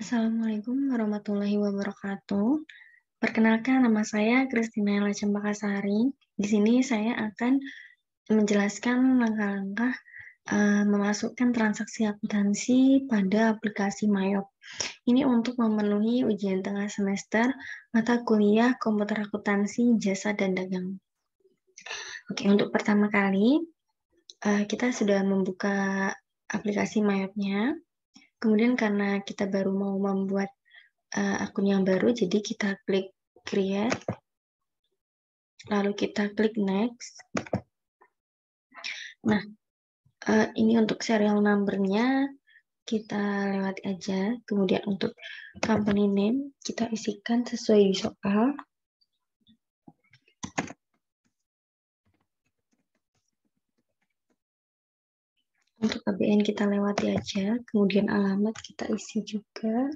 Assalamualaikum warahmatullahi wabarakatuh. Perkenalkan, nama saya Kristina Ella Cempakasari. Di sini saya akan menjelaskan langkah-langkah memasukkan transaksi akuntansi pada aplikasi Mayop. Ini untuk memenuhi ujian tengah semester mata kuliah komputer akuntansi jasa dan dagang. Oke, untuk pertama kali kita sudah membuka aplikasi Mayopnya. Kemudian karena kita baru mau membuat akun yang baru, jadi kita klik create, lalu kita klik next. Nah, ini untuk serial number-nya kita lewati aja. Kemudian untuk company name kita isikan sesuai di soal. Untuk ABN kita lewati aja. Kemudian alamat kita isi juga.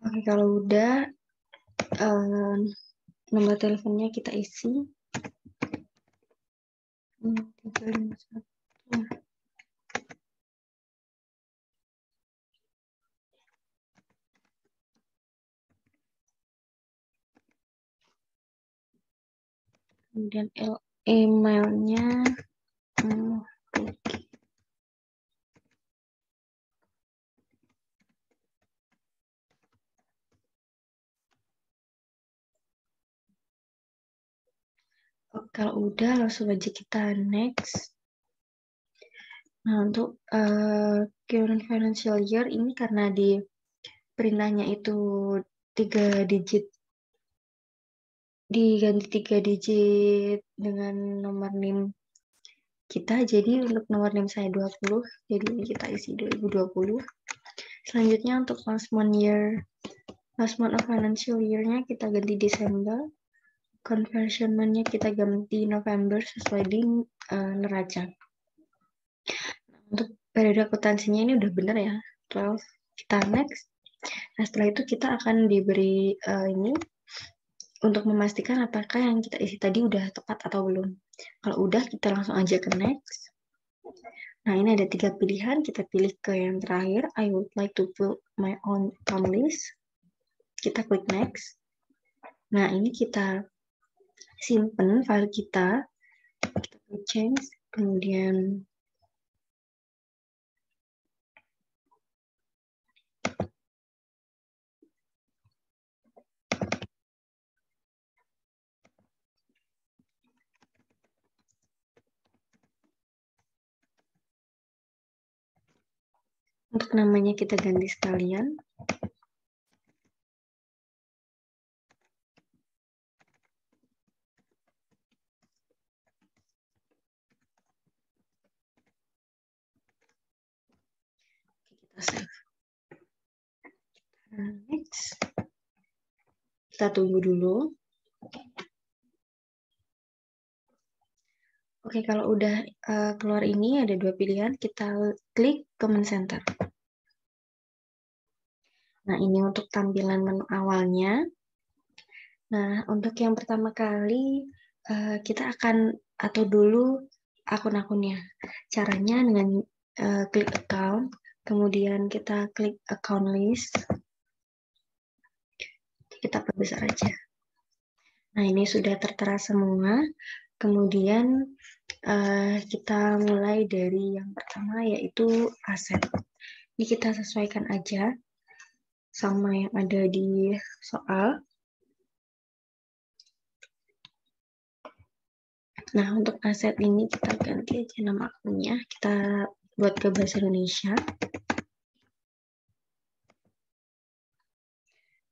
Oke, kalau udah nomor teleponnya kita isi. 351. Kemudian emailnya kalau udah langsung aja kita next. Nah, untuk current financial year ini karena di perintahnya itu 3 digit, diganti 3 digit dengan nomor NIM kita, jadi untuk nomor NIM saya 20, jadi ini kita isi 2020. Selanjutnya untuk last month of financial year-nya kita ganti Desember, conversion month-nya kita ganti November sesuai di neraca. Untuk periode akuntansinya ini udah bener ya, 12. Kita next. Nah, setelah itu kita akan diberi ini untuk memastikan apakah yang kita isi tadi udah tepat atau belum. Kalau udah, kita langsung aja ke next. Nah, ini ada 3 pilihan. Kita pilih ke yang terakhir, I would like to put my own account list. Kita klik next. Nah, ini kita simpen file kita klik change, kemudian untuk namanya kita ganti sekalian. Kita save. Next. Kita tunggu dulu. Oke, kalau udah keluar ini ada 2 pilihan, kita klik Command Center. Nah, ini untuk tampilan menu awalnya. Nah, untuk yang pertama kali kita akan atur dulu akun-akunnya. Caranya dengan klik account, kemudian kita klik account list. Kita perbesar aja. Nah, ini sudah tertera semua. Kemudian kita mulai dari yang pertama yaitu aset. Ini kita sesuaikan aja sama yang ada di soal. Nah, untuk aset ini kita ganti aja nama akunnya. Kita buat ke bahasa Indonesia.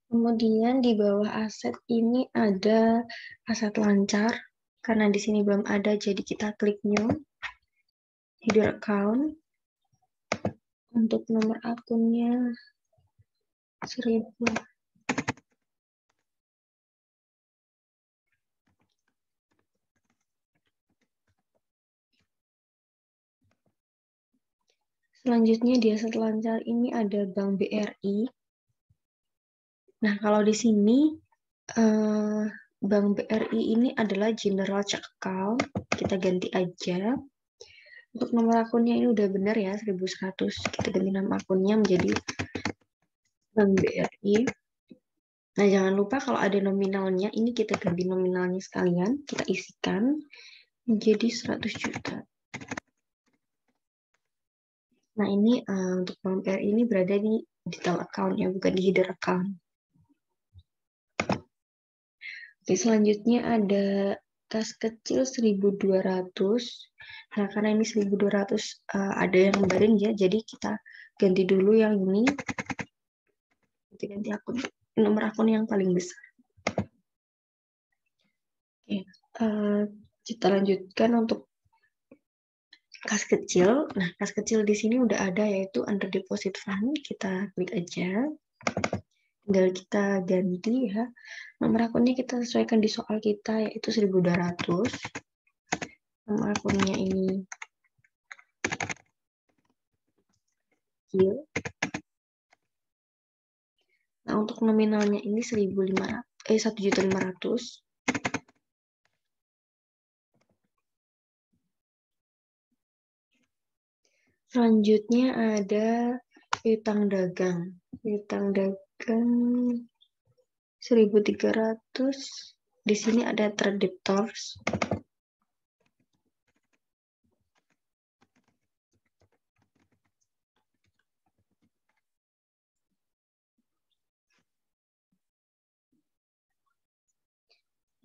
Kemudian di bawah aset ini ada aset lancar. Karena di sini belum ada, jadi kita klik new. Header account. Untuk nomor akunnya 1000. Selanjutnya di aset lancar ini ada Bank BRI. Nah, kalau di sini Bank BRI ini adalah General Check Account. Kita ganti aja. Untuk nomor akunnya ini udah benar ya, 1100. Kita ganti nama akunnya menjadi Bank BRI. Nah, jangan lupa kalau ada nominalnya, ini kita ganti nominalnya sekalian. Kita isikan menjadi 100 juta. Nah, ini untuk Bank BRI ini berada di detail account ya, bukan di header account. Oke, selanjutnya ada kas kecil 1200. Nah, karena ini 1200 ada yang kemarin ya, jadi kita ganti dulu yang ini. Kita ganti akun, nomor akun yang paling besar. Oke, kita lanjutkan untuk kas kecil. Nah, kas kecil di sini udah ada yaitu under deposit fund. Kita klik aja. Tinggal kita ganti ya. Nomor akunnya kita sesuaikan di soal kita yaitu 1200. Nomor akunnya ini kecil. Nah, untuk nominalnya ini 1.500.000. Selanjutnya ada piutang dagang. Piutang dagang 1.300. Di sini ada trade debtors.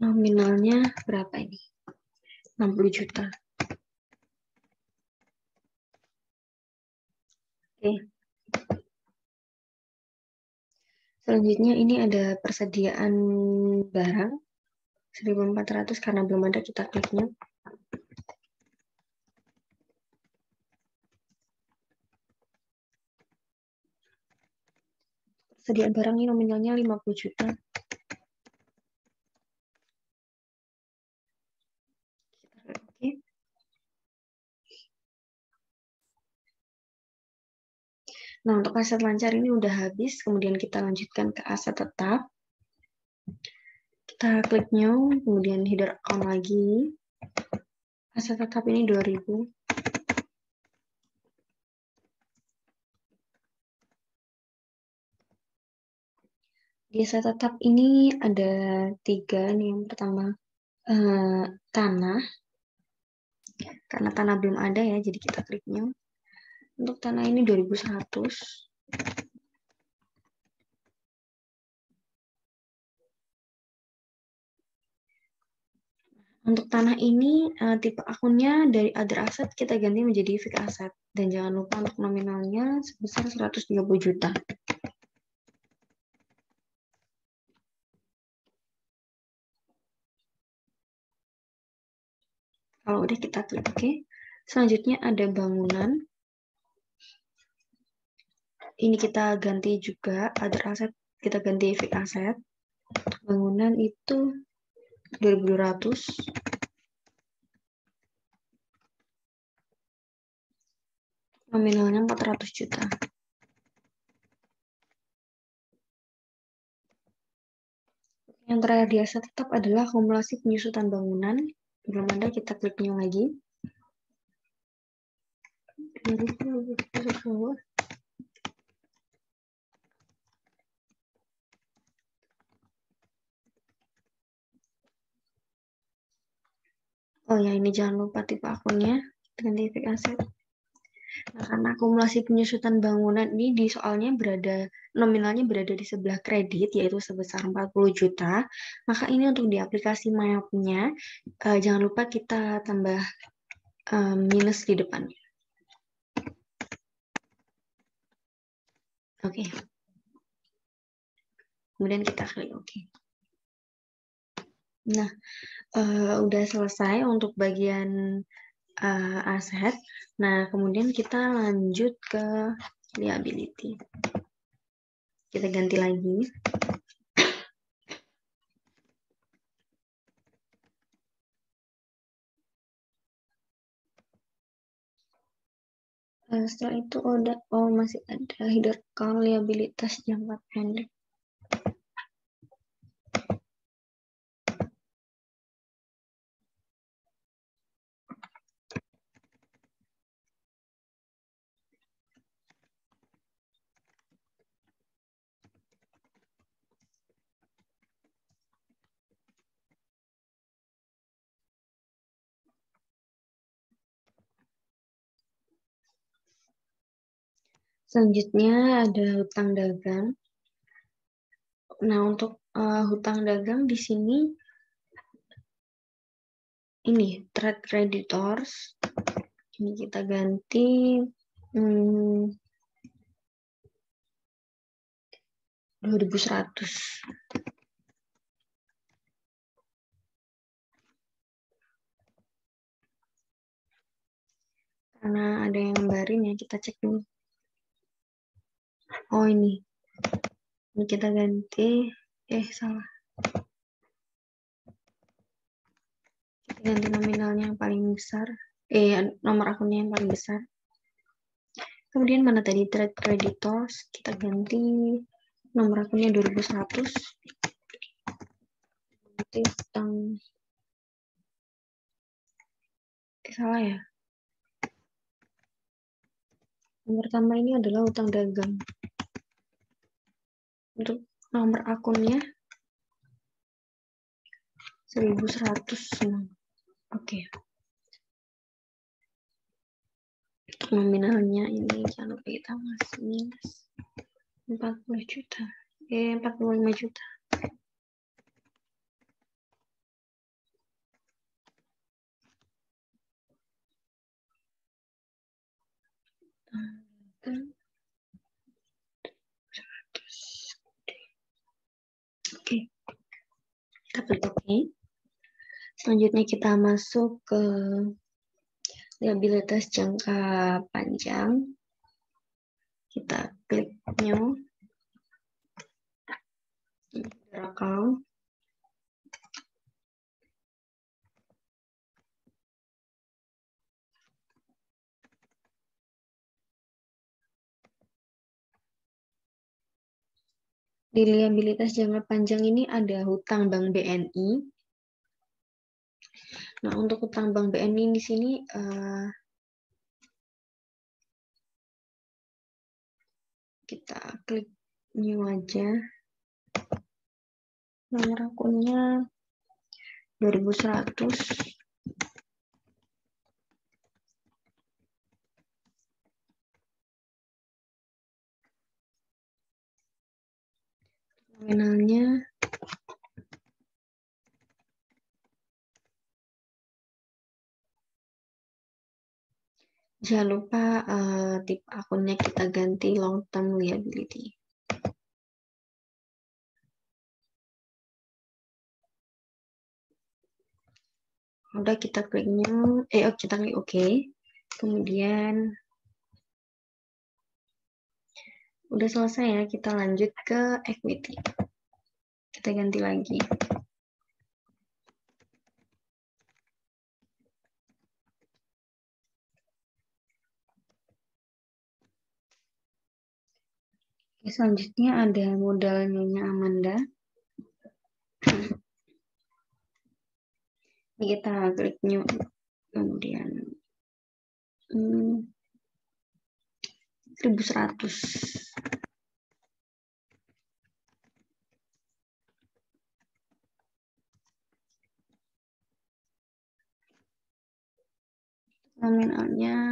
Nominalnya berapa ini? 60 juta. Oke. Selanjutnya ini ada persediaan barang 1.400 karena belum ada, kita kliknya. Persediaan barang ini nominalnya 50 juta. Oke. Nah, untuk aset lancar ini udah habis, kemudian kita lanjutkan ke aset tetap. Kita klik new, kemudian header account lagi. Aset tetap ini 2.000. Di aset tetap ini ada 3 nih. Yang pertama tanah. Karena tanah belum ada ya, jadi kita klik new. Untuk tanah ini 2.100. Untuk tanah ini tipe akunnya dari other asset kita ganti menjadi fixed asset. Dan jangan lupa untuk nominalnya sebesar 130 juta. Kalau udah kita klik OK. Selanjutnya ada bangunan. Ini kita ganti juga other asset, kita ganti fixed asset. Bangunan itu 2.200. Nominalnya 400 juta. Yang terakhir di aset tetap adalah akumulasi penyusutan bangunan. Belum ada, kita klik new lagi. Oh ya, ini jangan lupa tipe akunnya, ganti fixed asset. Nah, karena akumulasi penyusutan bangunan ini di soalnya nominalnya berada di sebelah kredit, yaitu sebesar 40 juta, maka ini untuk di aplikasi MyOp-nya, jangan lupa kita tambah minus di depannya. Oke. Kemudian kita klik OK. Nah, udah selesai untuk bagian aset. Nah, kemudian kita lanjut ke liability. Kita ganti lagi. Setelah itu masih ada hidrokal liabilitas jangka pendek. Selanjutnya ada hutang dagang. Nah, untuk hutang dagang di sini ini trade creditors. Ini kita ganti 2.100. Karena ada yang gambarin ya, kita cek dulu. Oh ini kita ganti, salah. Kita ganti nominalnya yang paling besar, nomor akunnya yang paling besar. Kemudian mana tadi trade creditors, kita ganti nomor akunnya 2.100. Nanti utang, salah ya. Yang pertama ini adalah utang dagang. Untuk nomor akunnya 1.100. Oke. Untuk nominalnya ini jangan lupa kita masih minus 40 juta. 45 juta. Oke. Kita klik OK. Selanjutnya kita masuk ke liabilitas jangka panjang. Kita klik new account. Di liabilitas jangka panjang ini ada hutang Bank BNI. Nah, untuk hutang Bank BNI di sini kita klik new aja. Nomor akunnya 2.100. Nominalnya jangan lupa tipe akunnya kita ganti long term liability. Udah kita klik new, kita klik OK. Kemudian udah selesai ya, kita lanjut ke equity. Kita ganti lagi. Oke, selanjutnya ada modal Nyonya Amanda. Ini kita klik new. Kemudian 1.100. Nominalnya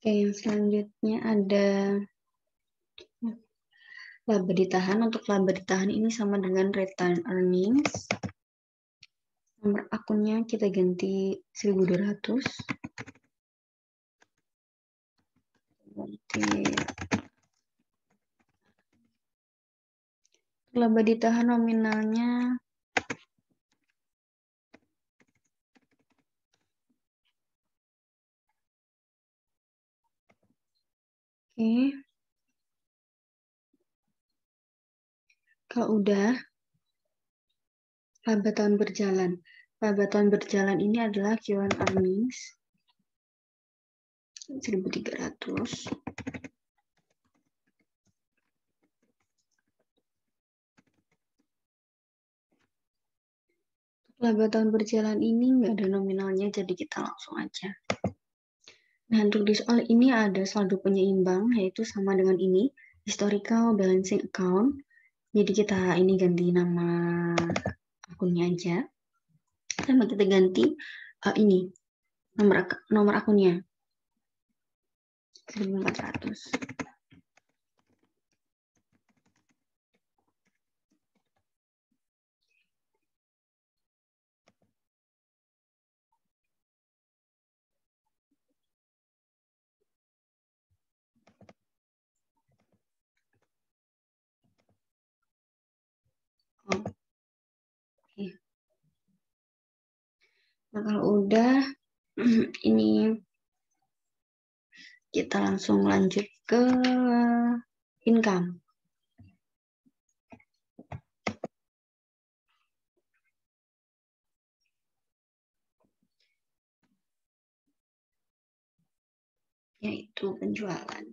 yang selanjutnya ada laba ditahan. Untuk laba ditahan ini sama dengan return earnings. Nomor akunnya kita ganti 1.200. Ganti laba ditahan nominalnya kalau udah laba tahun berjalan. Laba tahun berjalan ini adalah Q1 earnings 1.300. Laba tahun berjalan ini nggak ada nominalnya, jadi kita langsung aja. Nah, untuk di soal ini ada saldo penyeimbang, yaitu sama dengan ini, historical balancing account. Jadi kita ini ganti nama akunnya aja. Sama kita ganti ini, nomor akunnya. 1.400. Oke. Nah, kalau udah, ini kita langsung lanjut ke income. Yaitu penjualan.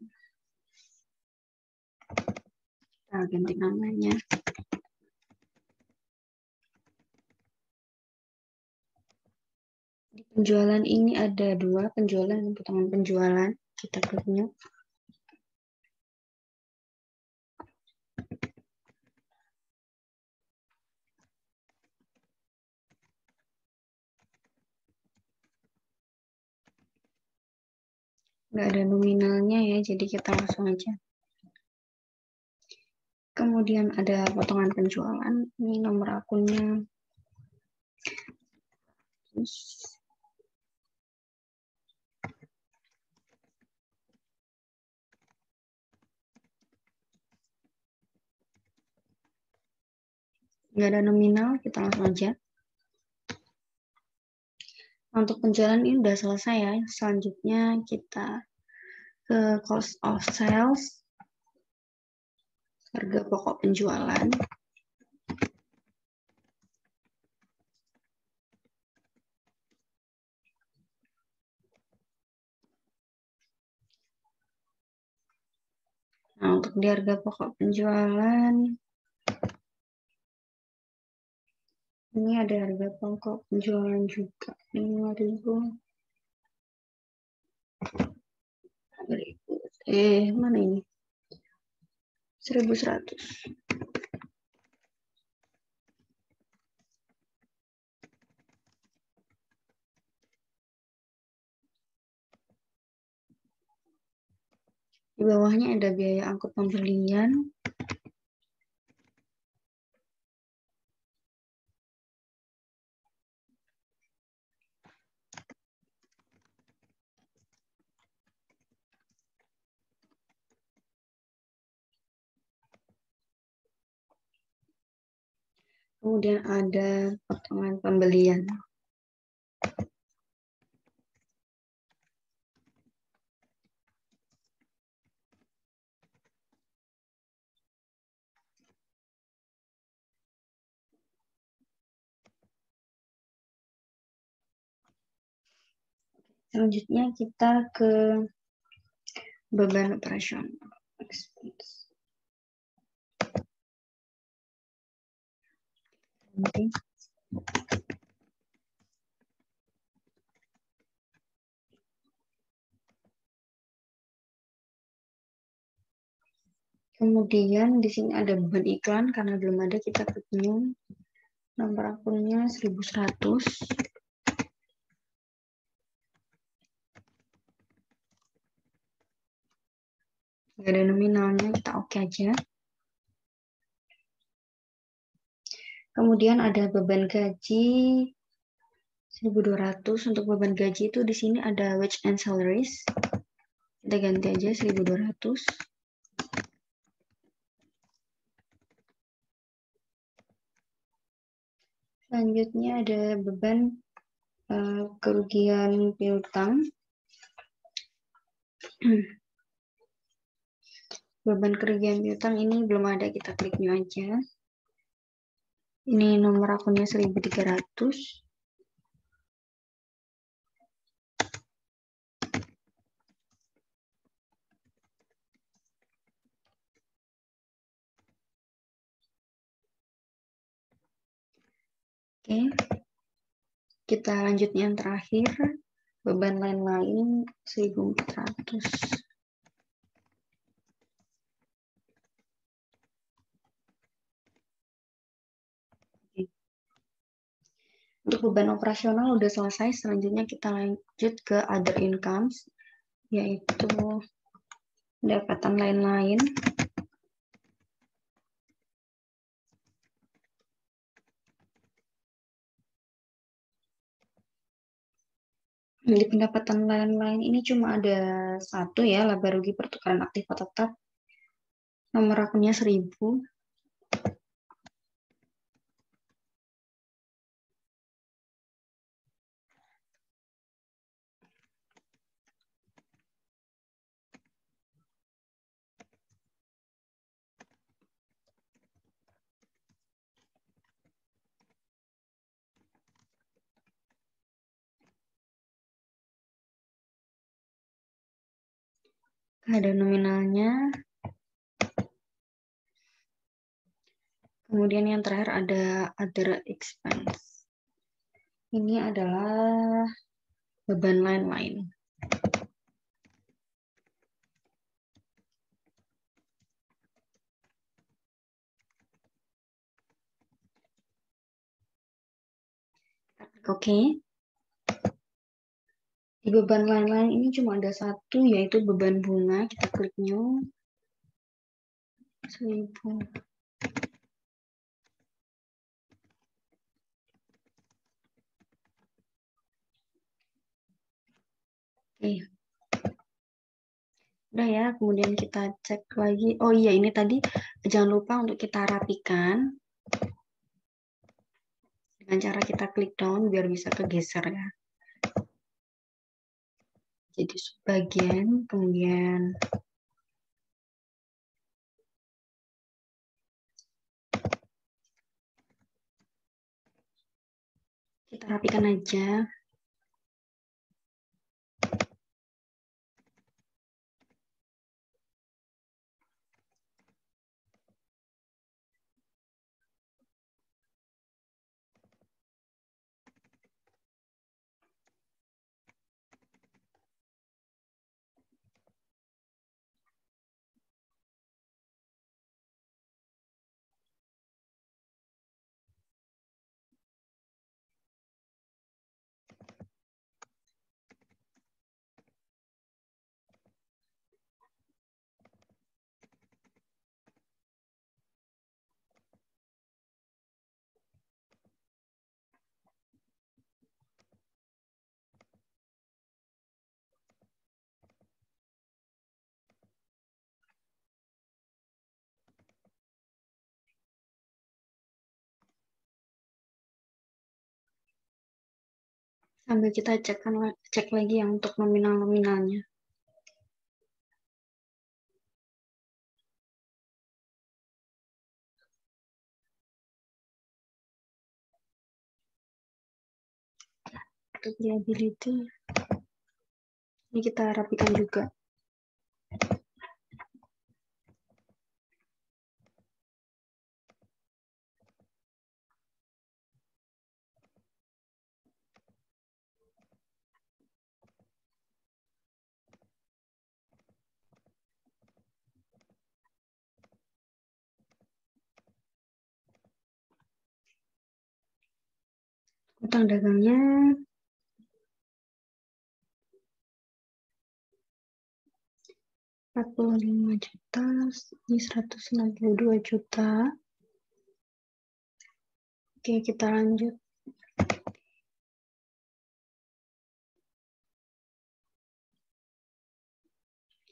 Kita ganti namanya. Di penjualan ini ada 2 penjualan dan potongan penjualan. Kita klik new. Nggak ada nominalnya ya, jadi kita langsung aja. Kemudian ada potongan penjualan. Ini nomor akunnya. Nggak ada nominal, kita langsung aja. Untuk penjualan ini udah selesai ya. Selanjutnya kita ke cost of sales, harga pokok penjualan. Nah, untuk di harga pokok penjualan, ini ada harga pokok penjualan juga, 5.000. Mana ini? 1.100. Di bawahnya ada biaya angkut pembelian. Kemudian ada potongan pembelian. Selanjutnya kita ke beban operasional. Kemudian di sini ada beban iklan, karena belum ada kita klik new. Nomor akunnya 1.100. Nggak ada nominalnya, kita oke aja. Kemudian ada beban gaji 1.200. Untuk beban gaji itu di sini ada wage and salaries. Kita ganti aja 1.200. Selanjutnya ada beban kerugian piutang. Beban kerugian piutang ini belum ada, kita klik new aja. Ini nomor akunnya 1300. Oke, kita lanjutnya yang terakhir, beban lain-lain 1400. Untuk beban operasional udah selesai, selanjutnya kita lanjut ke other incomes, yaitu pendapatan lain-lain. Di pendapatan lain-lain ini cuma ada satu ya, laba rugi pertukaran aktiva tetap. Nomor akunnya 1000. Ada nominalnya. Kemudian yang terakhir ada other expense. Ini adalah beban lain-lain. Oke. Di beban lain-lain ini cuma ada satu, yaitu beban bunga. Kita klik new. 1000. Oke. Udah ya, kemudian kita cek lagi. Oh iya, ini tadi jangan lupa untuk kita rapikan. Dengan cara kita klik down biar bisa kegeser ya. Jadi sebagian, kemudian kita rapikan aja. Sambil kita cek lagi yang untuk nominal-nominalnya. Untuk liability, ini kita rapikan juga. Utang dagangnya 45 juta, ini 162 juta. Oke, kita lanjut.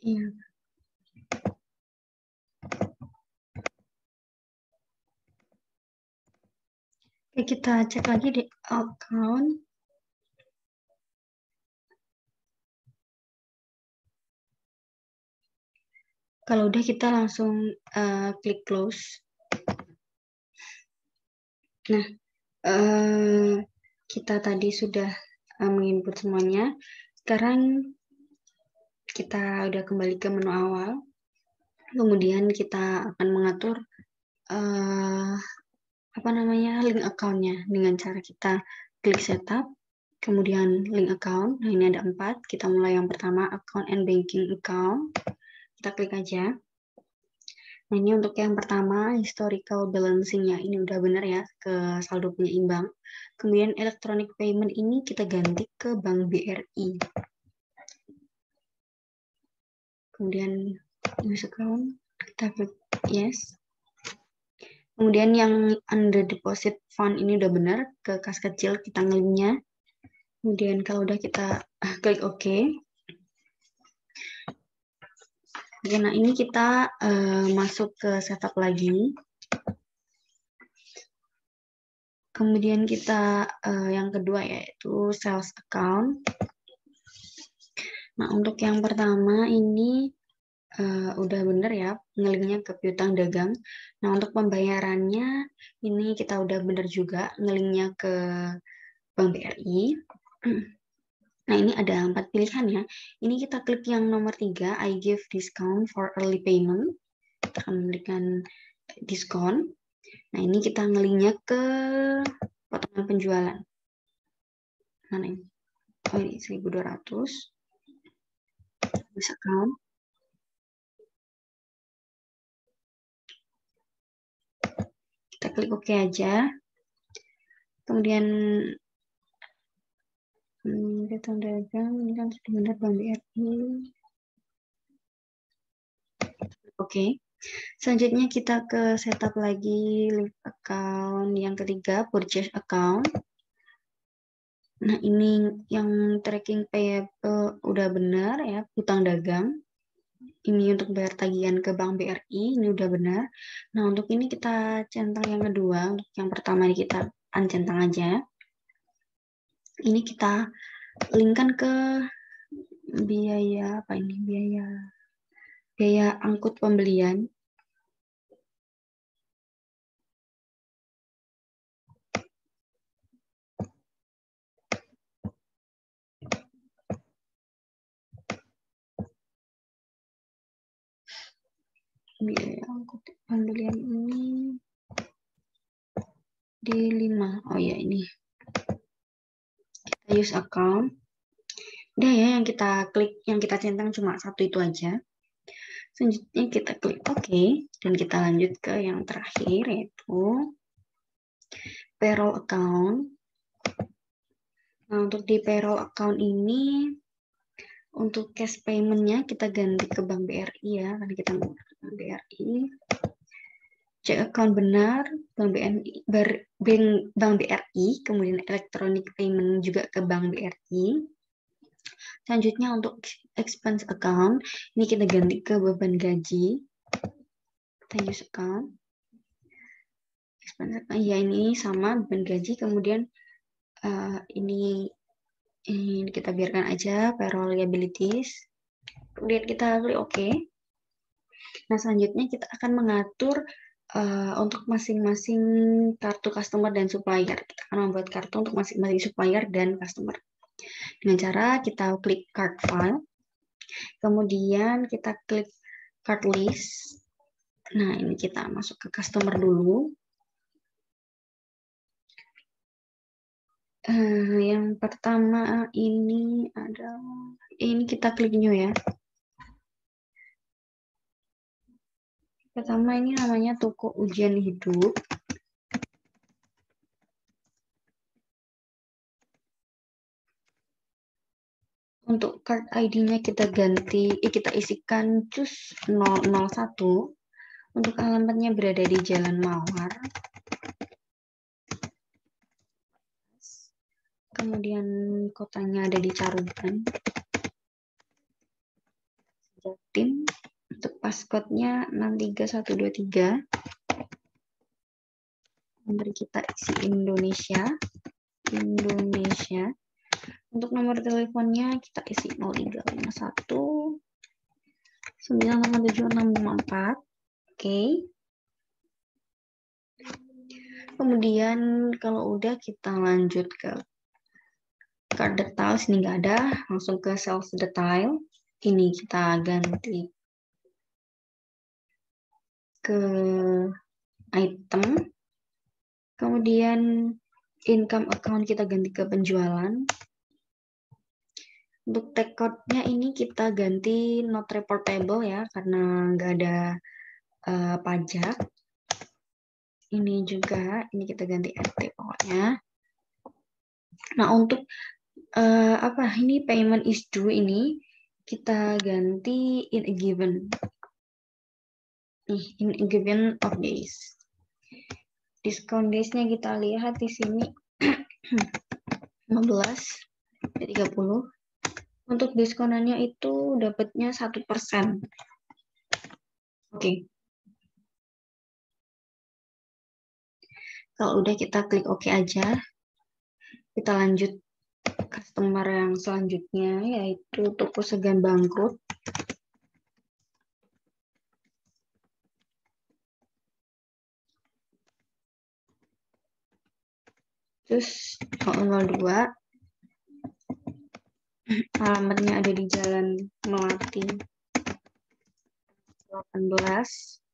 Iya. Oke, kita cek lagi di account. Kalau udah kita langsung klik close. Nah, kita tadi sudah menginput semuanya. Sekarang kita udah kembali ke menu awal. Kemudian kita akan mengatur link account-nya dengan cara kita klik setup, kemudian link account. Nah, ini ada 4. Kita mulai yang pertama, account and banking account. Kita klik aja. Nah, ini untuk yang pertama, historical balancing-nya. Ini udah benar ya, ke saldo penyeimbang. Kemudian electronic payment ini kita ganti ke Bank BRI. Kemudian use account, kita klik yes. Kemudian yang under deposit fund ini udah benar, ke kas kecil kita ngeliknya. Kemudian kalau udah kita klik OK. Oke, nah ini kita masuk ke setup lagi. Kemudian kita yang kedua yaitu sales account. Nah, untuk yang pertama ini udah bener ya, ngelinknya ke piutang dagang. Nah, untuk pembayarannya ini kita udah bener juga, ngelinknya ke Bank BRI. Nah, ini ada 4 pilihan ya. Ini kita klik yang nomor 3, I give discount for early payment. Kita akan memberikan diskon. Nah, ini kita ngelinknya ke potongan penjualan. Mana ini? Oh, ini 1.200. Bisa account. Kita klik OK aja. Kemudian piutang dagang ini kan sudah benar Bank BRI. Oke. Selanjutnya kita ke setup lagi link account yang ketiga, purchase account. Nah, ini yang tracking payable udah benar ya, hutang dagang. Ini untuk bayar tagihan ke Bank BRI, ini udah benar. Nah, untuk ini kita centang yang kedua. Untuk yang pertama ini kita uncentang aja. Ini kita linkkan ke biaya apa ini? Biaya angkut pembelian. Biaya angkut pembelian ini di 5. Oh ya, ini. Kita use account. Udah ya, yang kita klik, yang kita centang cuma satu itu aja. Selanjutnya kita klik OK. Dan kita lanjut ke yang terakhir, yaitu payroll account. Nah, untuk di payroll account ini, untuk cash payment-nya kita ganti ke Bank BRI ya. Karena kita menggunakan Bank BRI. Cek account benar, Bank BRI, kemudian electronic payment juga ke Bank BRI. Selanjutnya untuk expense account, ini kita ganti ke beban gaji. Kita use account. Expense account, ya ini sama beban gaji, kemudian ini kita biarkan aja, payroll liabilities. Kemudian kita klik OK. Nah, selanjutnya kita akan mengatur untuk masing-masing kartu customer dan supplier. Kita akan membuat kartu untuk masing-masing supplier dan customer. Dengan cara kita klik card file, kemudian kita klik card list. Nah, ini kita masuk ke customer dulu. Yang pertama ini adalah, ini kita klik new ya. Pertama ini namanya toko ujian hidup. Untuk card ID-nya kita ganti, kita isikan cus 001. Untuk alamatnya berada di Jalan Mawar. Kemudian kotanya ada di Caruban. Jatim. Untuk passcode-nya 63123. Nomor kita isi Indonesia. Untuk nomor teleponnya kita isi 0351 987 654. Oke. Kemudian kalau udah kita lanjut ke card details, ini nggak ada, langsung ke sales detail. Ini kita ganti ke item. Kemudian income account kita ganti ke penjualan. Untuk take code-nya ini kita ganti not reportable ya, karena nggak ada pajak. Ini juga, ini kita ganti RT pokoknya. Nah, untuk ini payment is due ini kita ganti in a given. In a given of days. Diskon days-nya kita lihat di sini 15 30. Untuk diskonannya itu dapatnya 1%. Oke. Kalau udah kita klik OK aja. Kita lanjut customer yang selanjutnya, yaitu toko segan bangkrut. Terus 002. Alamatnya ada di Jalan Melati 18.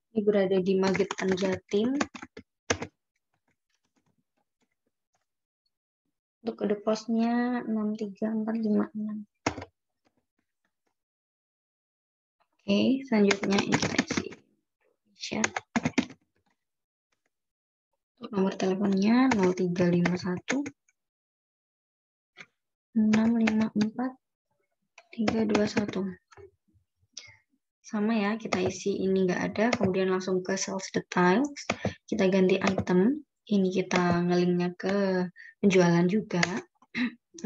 Ini berada di Magetan, Jatim. Untuk kode posnya 63456. Oke, selanjutnya ini kita isi Indonesia. Untuk nomor teleponnya 0351 654 321. Sama ya, kita isi ini nggak ada, kemudian langsung ke sales details, kita ganti item, ini kita ngelinknya ke penjualan juga,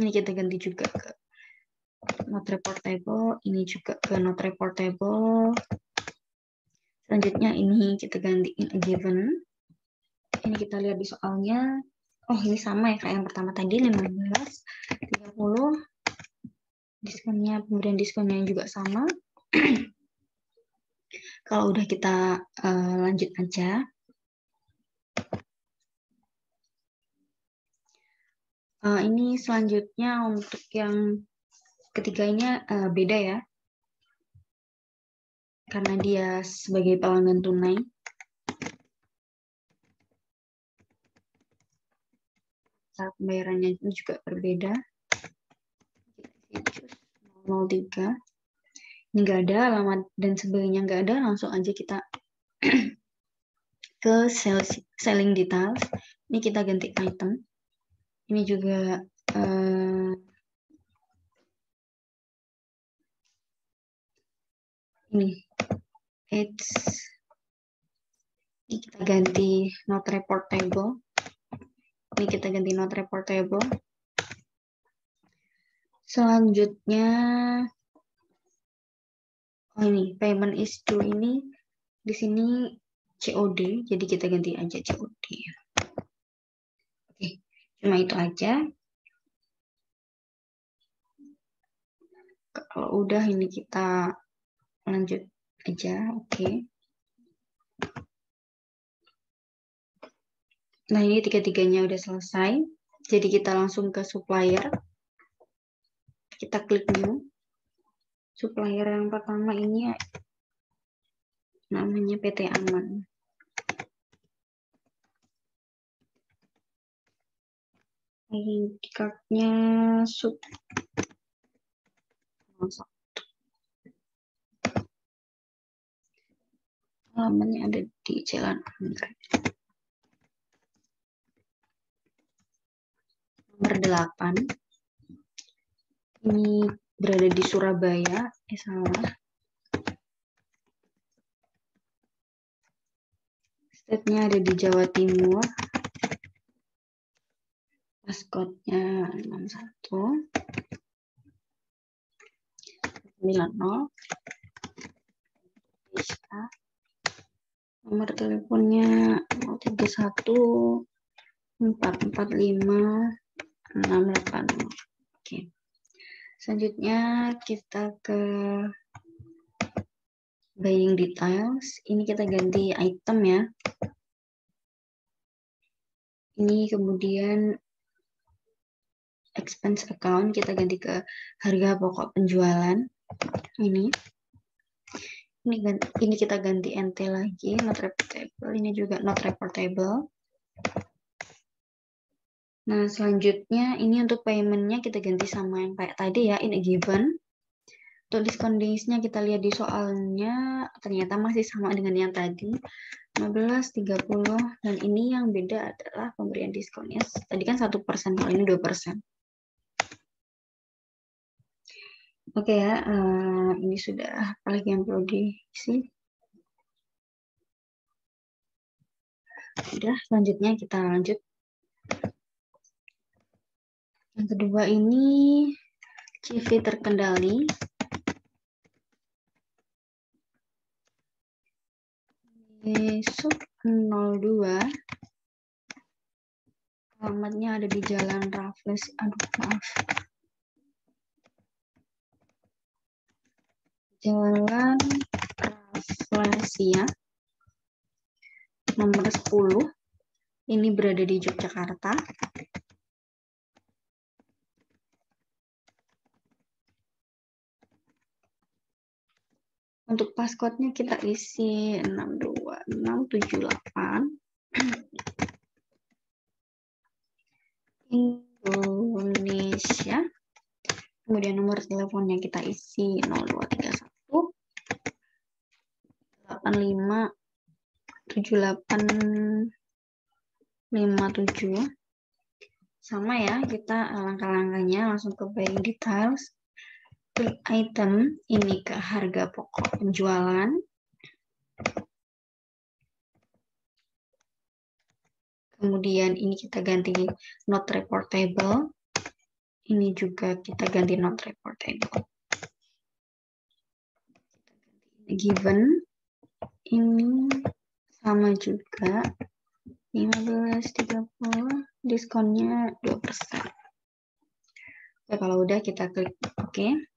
ini kita ganti juga ke not reportable, ini juga ke not reportable. Selanjutnya ini kita ganti in a given, ini kita lihat di soalnya, oh ini sama ya kayak yang pertama tadi, 15, 30, diskonnya, pemberian diskonnya juga sama. Kalau udah kita lanjut aja. Ini selanjutnya untuk yang ketiganya beda ya. Karena dia sebagai pelanggan tunai. Cara pembayarannya juga berbeda. 03. Ini nggak ada, alamat dan sebagainya nggak ada, langsung aja kita ke selling details. Ini kita ganti item. Ini juga ini ini kita ganti not reportable. Ini kita ganti not reportable. Selanjutnya ini payment is due, ini di sini COD, jadi kita ganti aja COD. Oke, cuma itu aja. Kalau udah ini kita lanjut aja, oke. Nah, ini tiga-tiganya udah selesai. Jadi kita langsung ke supplier. Kita klik new. Supplier yang pertama ini namanya PT Aman. ID card-nya sub 01. Alamatnya ada di Jalan Anggrek. Nomor 8. Ini berada di Surabaya. Salah. State-nya ada di Jawa Timur. Passcode-nya 61 90. Nomor teleponnya 031 445 680. Oke. Selanjutnya kita ke buying details, ini kita ganti item ya. Ini kemudian expense account, kita ganti ke harga pokok penjualan. Ini kita ganti NT lagi, not reportable. Ini juga not reportable. Nah, selanjutnya ini untuk payment-nya kita ganti sama yang kayak tadi ya, in a given. Untuk diskon days-nya kita lihat di soalnya, ternyata masih sama dengan yang tadi. 15, 30, dan ini yang beda adalah pemberian diskonnya. Tadi kan 1%, kalau ini 2%. Oke ya, ini sudah apalagi yang perlu diisi. Udah, selanjutnya kita lanjut. Yang kedua ini CV terkendali. Sub 02. Alamatnya ada di Jalan Raffles. Aduh, maaf. Jalan Rafflesia. Nomor 10. Ini berada di Yogyakarta. Untuk passcode-nya kita isi 62678. Indonesia. Kemudian nomor teleponnya kita isi 0231 85 7857. Sama ya, kita langkah-langkahnya langsung ke buying details. Klik item, ini ke harga pokok penjualan. Kemudian ini kita ganti not reportable. Ini juga kita ganti not reportable. Given, ini sama juga. 15, 30, diskonnya 2%. Oke, kalau udah kita klik oke.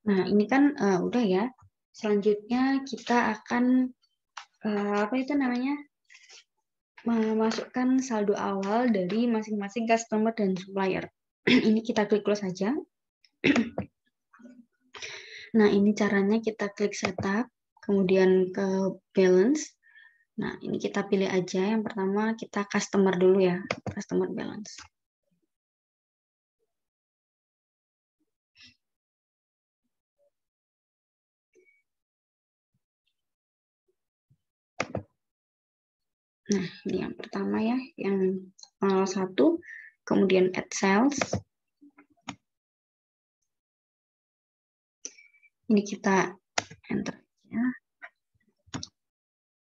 Nah, ini kan udah ya. Selanjutnya kita akan apa itu namanya? Memasukkan saldo awal dari masing-masing customer dan supplier. Ini kita klik close saja. Nah, ini caranya kita klik setup, kemudian ke balance. Nah, ini kita pilih aja. Yang pertama kita customer dulu ya, customer balance. Nah, ini yang pertama ya, yang 1, kemudian add sales. Ini kita enter ya.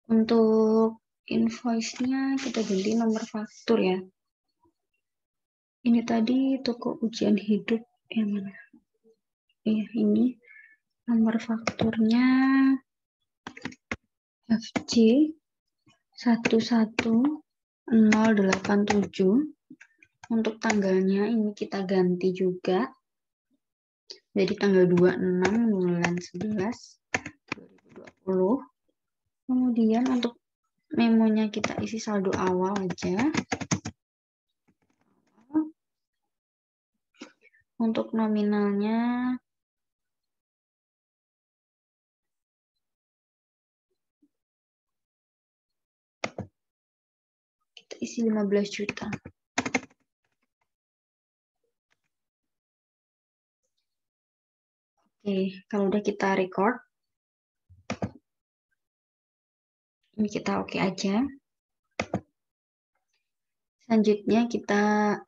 Untuk invoice-nya kita ganti nomor faktur ya. Ini tadi toko ujian hidup yang mana? Iya, ini nomor fakturnya FJ 11087. Untuk tanggalnya ini kita ganti juga. Jadi tanggal 26 bulan 11 2020. Kemudian untuk memonya kita isi saldo awal aja. Untuk nominalnya kita isi 15 juta. Oke, kalau udah kita record, ini kita oke aja. Selanjutnya kita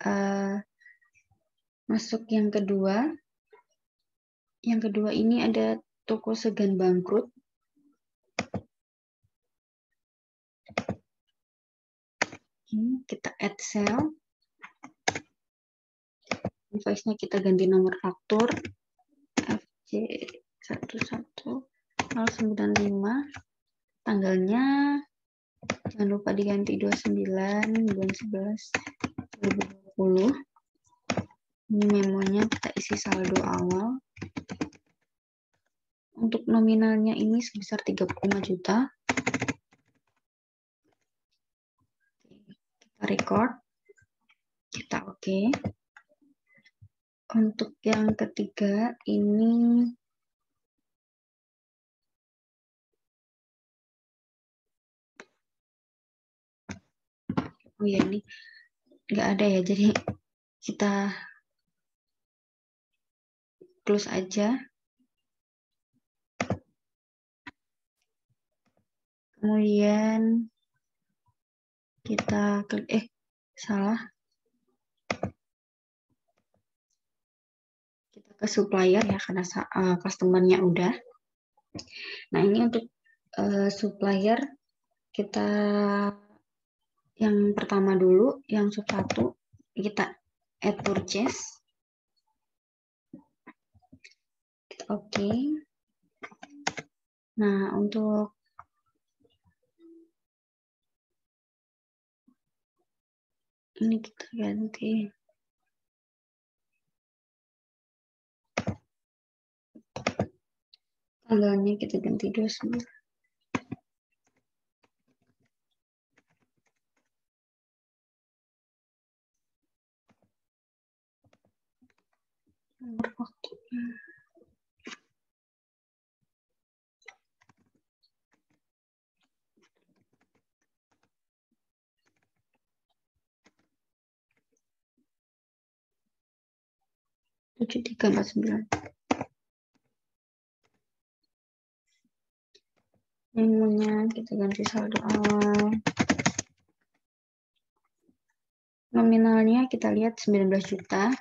masuk yang kedua. Yang kedua ini ada toko segan bangkrut. Ini kita add sale. Invoice-nya kita ganti nomor faktur. FJ 11095. Tanggalnya jangan lupa diganti 29 bulan 11 2020. Ini memonya kita isi saldo awal. untuk nominalnya ini sebesar 35 juta. Kita record. Kita oke. Untuk yang ketiga ini oh ya ini nggak ada ya, jadi kita close aja. Kemudian kita klik salah. Kita ke supplier ya karena customer-nya udah. Nah, ini untuk supplier kita yang pertama dulu, yang sub 1 kita add purchase. Oke. Nah, untuk ini kita ganti. Tanggalnya kita ganti 29. Nomor waktunya. Tujuh tiga empat sembilan. Menunya kita ganti saldo awal. Nominalnya kita lihat 19 juta.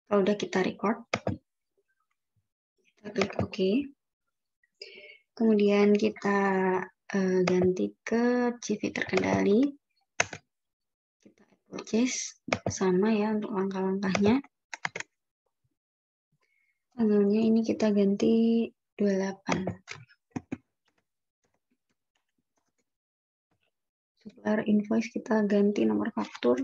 Kalau udah kita record, kita klik OK. Kemudian kita ganti ke CV terkendali. Kita purchase, sama ya untuk langkah-langkahnya. Tanggalnya ini kita ganti 28. Supplier invoice kita ganti nomor faktur.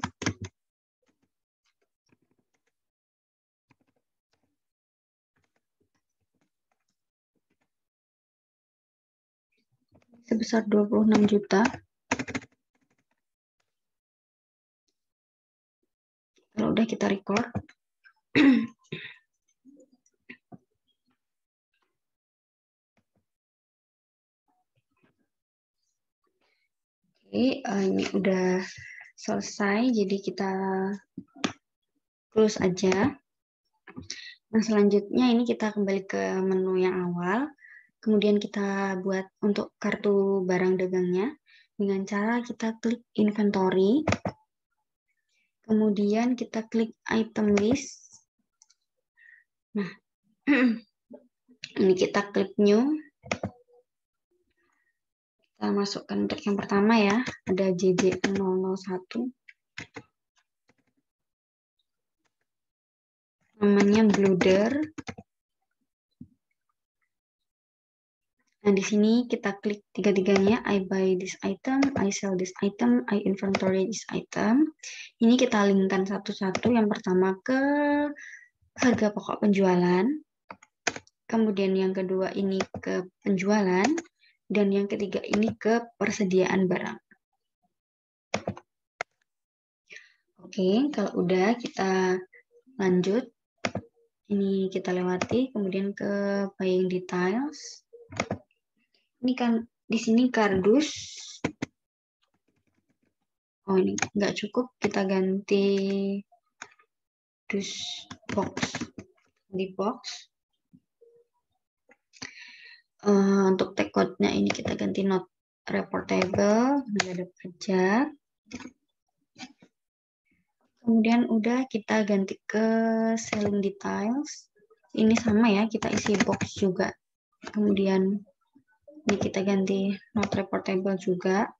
Sebesar 26 juta. Kalau udah kita record. Oke, ini udah selesai, jadi kita close aja. Nah, selanjutnya ini kita kembali ke menu yang awal. Kemudian kita buat untuk kartu barang dagangnya dengan cara kita klik inventory. Kemudian kita klik item list. Nah, ini kita klik new. Kita masukkan untuk yang pertama ya, ada JJ001. Namanya Bluder. Nah, di sini kita klik tiga-tiganya, I buy this item, I sell this item, I inventory this item. Ini kita linkkan satu-satu. Yang pertama ke harga pokok penjualan. Kemudian yang kedua ini ke penjualan. Dan yang ketiga ini ke persediaan barang. Oke, kalau udah kita lanjut. Ini kita lewati, kemudian ke buying details. Ini kan di sini kardus. Oh, ini nggak cukup, kita ganti dus box di box. Untuk tag code-nya ini kita ganti not reportable, nggak ada pajak. Kemudian udah kita ganti ke selling details. Ini sama ya, kita isi box juga. Kemudian ini kita ganti not reportable juga.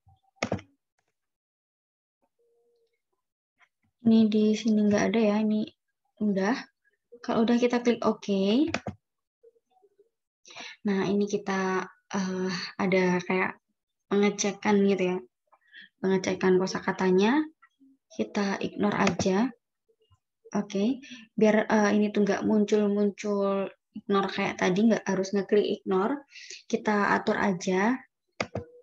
Ini di sini nggak ada ya, ini udah. Kalau udah kita klik OK. Nah, ini kita ada kayak pengecekan gitu ya. Pengecekan kosakatanya. kita ignore aja. Oke, biar ini tuh nggak muncul-muncul ignore kayak tadi, nggak harus ngeklik ignore. Kita atur aja,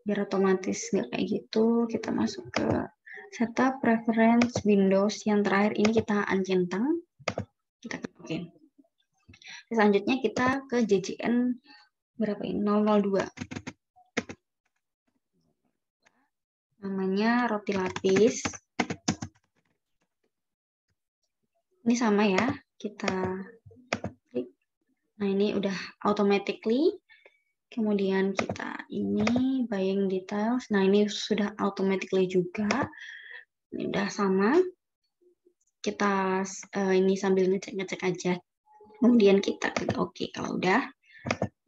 biar otomatis nggak kayak gitu. Kita masuk ke setup preference Windows. Yang terakhir ini kita uncentang. Kita klik oke. Selanjutnya kita ke JJN berapa ini? 002. Namanya roti lapis. Ini sama ya, kita klik. Nah, ini udah automatically. Kemudian kita ini buying details. Nah, ini sudah automatically juga. Ini udah sama. Kita ini sambil ngecek-ngecek aja. Kemudian kita klik oke kalau udah.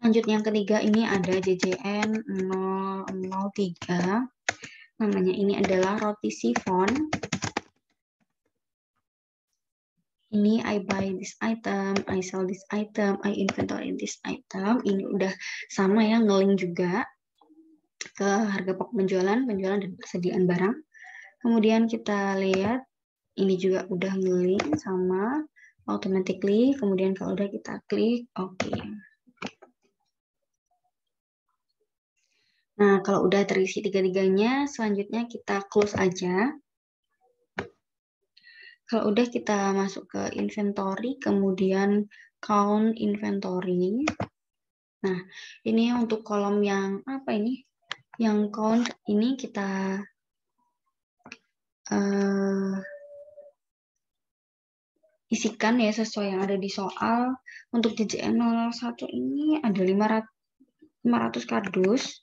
Lanjut yang ketiga, ini ada JJN 003. Namanya ini adalah roti chiffon. Ini I buy this item, I sell this item, I inventory this item. Ini udah sama ya, ngelink juga ke harga pokok penjualan dan persediaan barang. Kemudian kita lihat ini juga udah ngelink sama automatically. Kemudian kalau udah kita klik oke. Nah, kalau udah terisi tiga-tiganya, selanjutnya kita close aja. Kalau udah kita masuk ke inventory, kemudian count inventory. Nah, ini untuk kolom yang apa ini? Yang count ini kita isikan ya sesuai yang ada di soal. Untuk JJN 01 ini ada 500 kardus.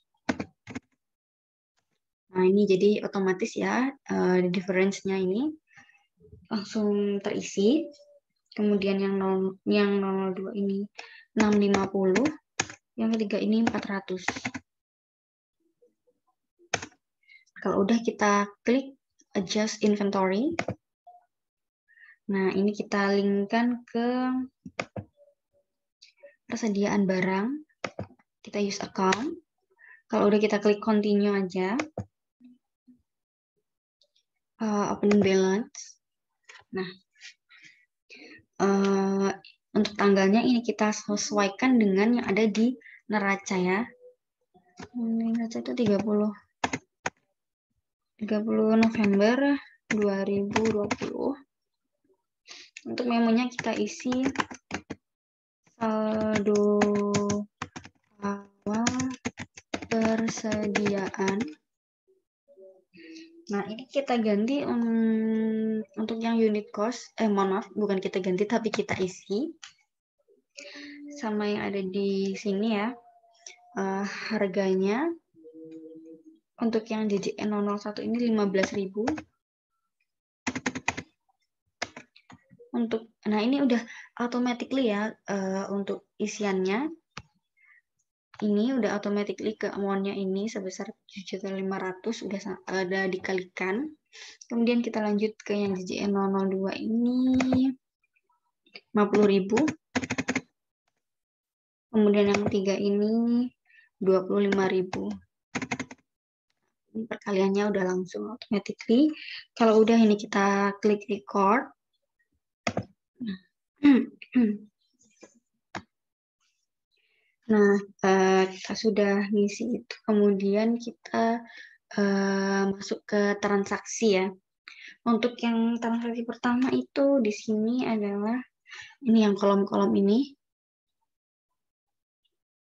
Nah, ini jadi otomatis ya, difference-nya ini langsung terisi. Kemudian yang 02 ini 650, yang ketiga ini 400. Kalau udah kita klik adjust inventory. Nah, ini kita linkkan ke persediaan barang. Kita use account. Kalau udah kita klik continue aja. Opening balance. Nah, untuk tanggalnya ini kita sesuaikan dengan yang ada di neraca ya. Neraca itu 30 November 2020. Untuk memonya kita isi saldo awal persediaan. Nah, ini kita ganti untuk yang unit cost, mohon maaf, bukan kita ganti, tapi kita isi sama yang ada di sini ya. Harganya untuk yang JJN 001 ini 15.000. Nah, ini udah automatically ya, untuk isiannya. Ini udah automatically ke amount-nya ini sebesar 7.500 udah dikalikan. Kemudian kita lanjut ke yang JJN 002 ini 50.000. Kemudian yang ketiga ini 25.000. Ini perkaliannya udah langsung automatically. Kalau udah ini kita klik record. Nah, kita sudah ngisi itu. Kemudian kita masuk ke transaksi ya. Untuk yang transaksi pertama itu di sini adalah ini yang kolom-kolom ini.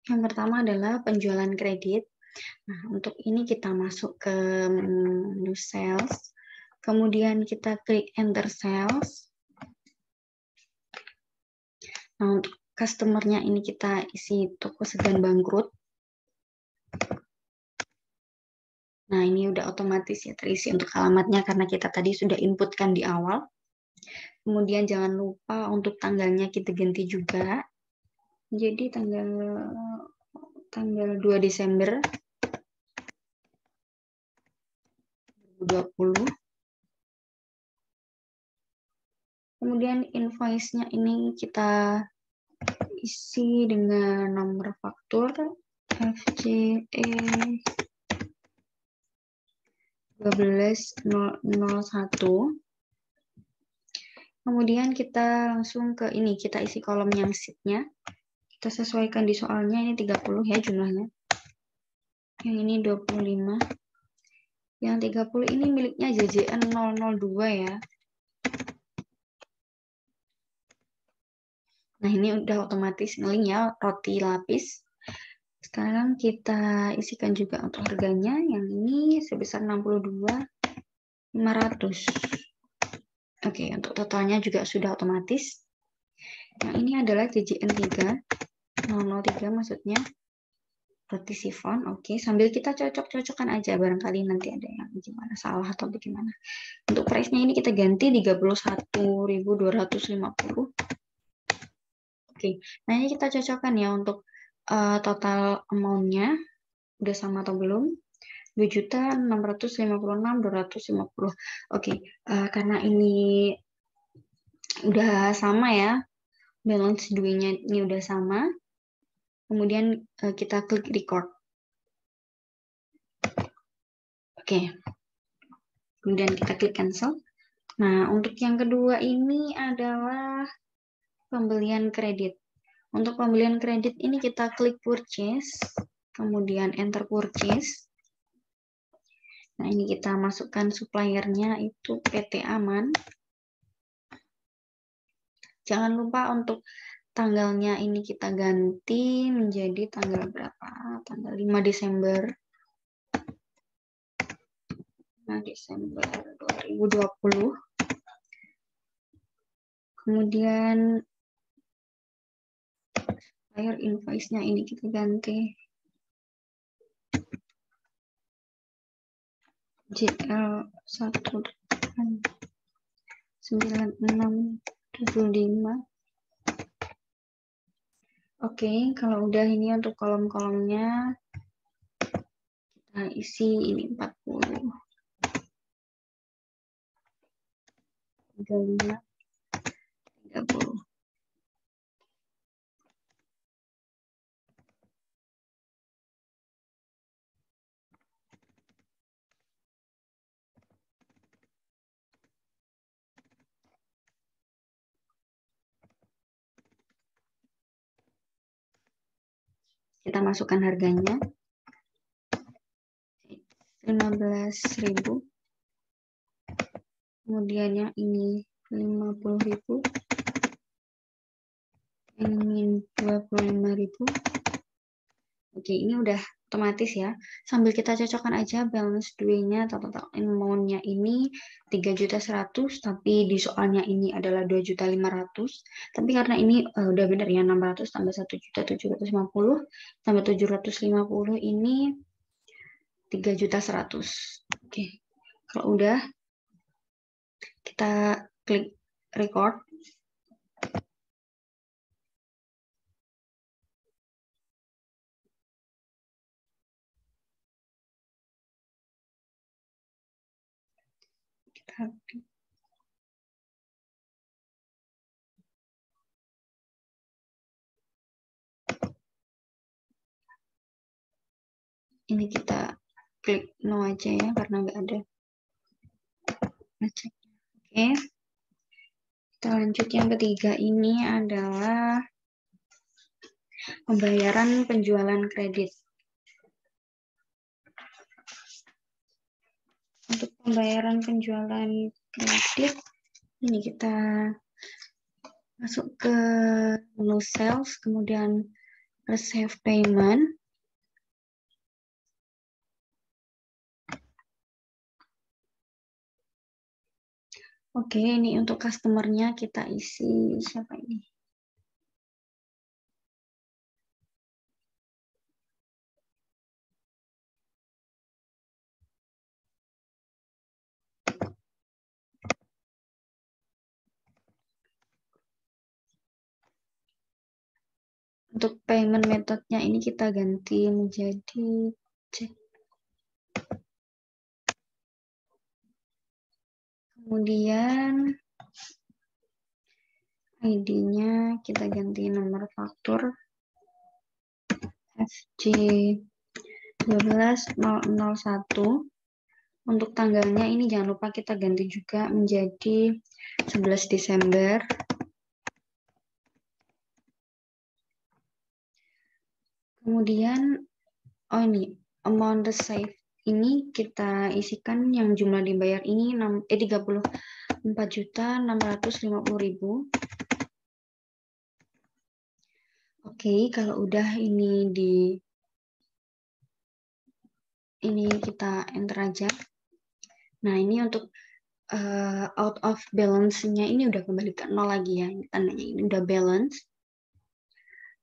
Yang pertama adalah penjualan kredit. Nah, untuk ini kita masuk ke menu sales. Kemudian kita klik enter sales. Nah, untuk customer-nya ini kita isi toko segan bangkrut. Nah, ini udah otomatis ya terisi untuk alamatnya karena kita tadi sudah inputkan di awal. Kemudian jangan lupa untuk tanggalnya kita ganti juga. Jadi tanggal 2 Desember 2020. Kemudian invoice-nya ini kita isi dengan nomor faktur FCE 12001. Kemudian kita langsung ke ini, kita isi kolom yang sheet-nya. Kita sesuaikan di soalnya, ini 30 ya jumlahnya. Yang ini 25. Yang 30 ini miliknya JJN 002 ya. Nah, ini udah otomatis nge-link ya, roti lapis. Sekarang kita isikan juga untuk harganya. Yang ini sebesar 62.500. Oke, untuk totalnya juga sudah otomatis. Yang ini adalah JJN 003 maksudnya. Roti sifon, oke. Sambil kita cocok-cocokkan aja, barangkali nanti ada yang gimana salah atau bagaimana. Untuk price-nya ini kita ganti 31.250. Oke, nah ini kita cocokkan ya untuk total amount-nya. Udah sama atau belum? 2.656.250. Oke, karena ini udah sama ya, balance duitnya ini udah sama. Kemudian kita klik record. Oke. Kemudian kita klik cancel. Nah, untuk yang kedua ini adalah pembelian kredit. Untuk pembelian kredit ini kita klik purchase, kemudian enter purchase. Nah, ini kita masukkan suppliernya itu PT Aman. Jangan lupa untuk tanggalnya ini kita ganti menjadi tanggal berapa? Tanggal 5 Desember. 5 Desember 2020. Kemudian supplier invoice-nya ini kita ganti JL 19675. Oke, kalau udah ini untuk kolom-kolomnya kita isi ini 40, 35, 30. Kita masukkan harganya 15.000. Kemudian yang ini 50.000. Ini 25.000. Oke, ini udah otomatis ya. Sambil kita cocokkan aja balance duitnya atau total amount-nya ini 3.100.000, tapi di soalnya ini adalah 2.500.000. Tapi karena ini udah bener ya, 600 tambah 1.750 tambah 750 ini 3.100.000. Oke. Kalau udah kita klik record. Ini kita klik no aja ya karena nggak ada ngecek. Oke. Kita lanjut yang ketiga, ini adalah pembayaran penjualan kredit. Untuk pembayaran penjualan kredit, ini kita masuk ke menu sales, kemudian receive payment. Oke, ini untuk customer-nya kita isi siapa ini? Untuk payment methodnya ini kita ganti menjadi cek. Kemudian ID-nya kita ganti nomor faktur FJ 12001. Untuk tanggalnya ini jangan lupa kita ganti juga menjadi 11 Desember. Kemudian, oh ini, amount receive ini kita isikan yang jumlah dibayar ini 34.650.000. Oke, kalau udah ini kita enter aja. Nah, ini untuk out of balance-nya ini udah kembali ke 0 lagi ya. Ini tandanya ini udah balance.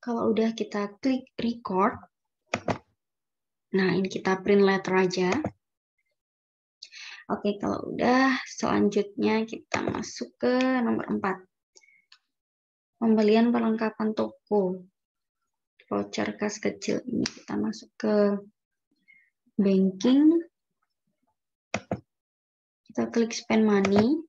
Kalau udah kita klik record. Nah, ini kita print letter aja. Oke, kalau udah selanjutnya kita masuk ke nomor 4. Pembelian perlengkapan toko. Voucher kas kecil ini kita masuk ke banking. Kita klik spend money.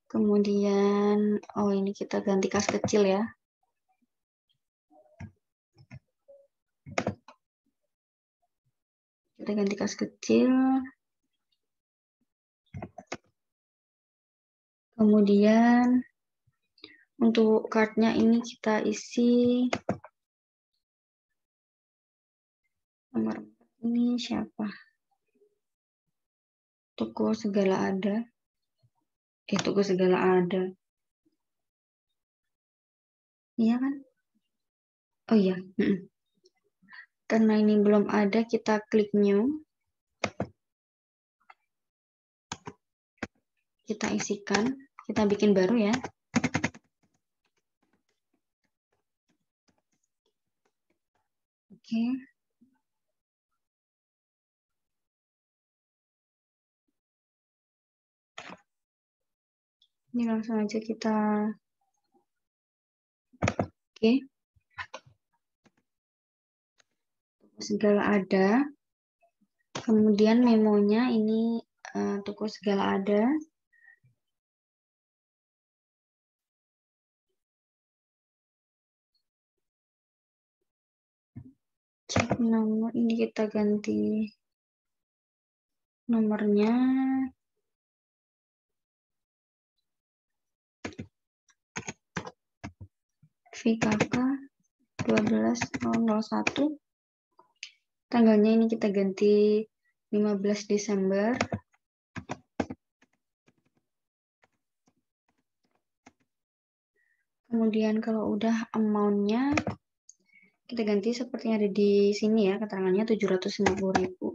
Kemudian, oh ini kita ganti kas kecil ya. Kita ganti kas kecil. Kemudian, untuk card-nya ini kita isi nomor ini siapa? Toko segala ada. Toko segala ada. Iya kan? Oh iya. Karena ini belum ada, kita klik new. Kita isikan. Kita bikin baru ya. Oke. Ini langsung aja kita. Oke. Toko segala ada. Kemudian memonya ini toko segala ada. Cek nomor, ini kita ganti nomornya. VKK 12001. Tanggalnya ini kita ganti 15 Desember. Kemudian kalau udah amount-nya kita ganti seperti yang ada di sini ya, keterangannya 750.000.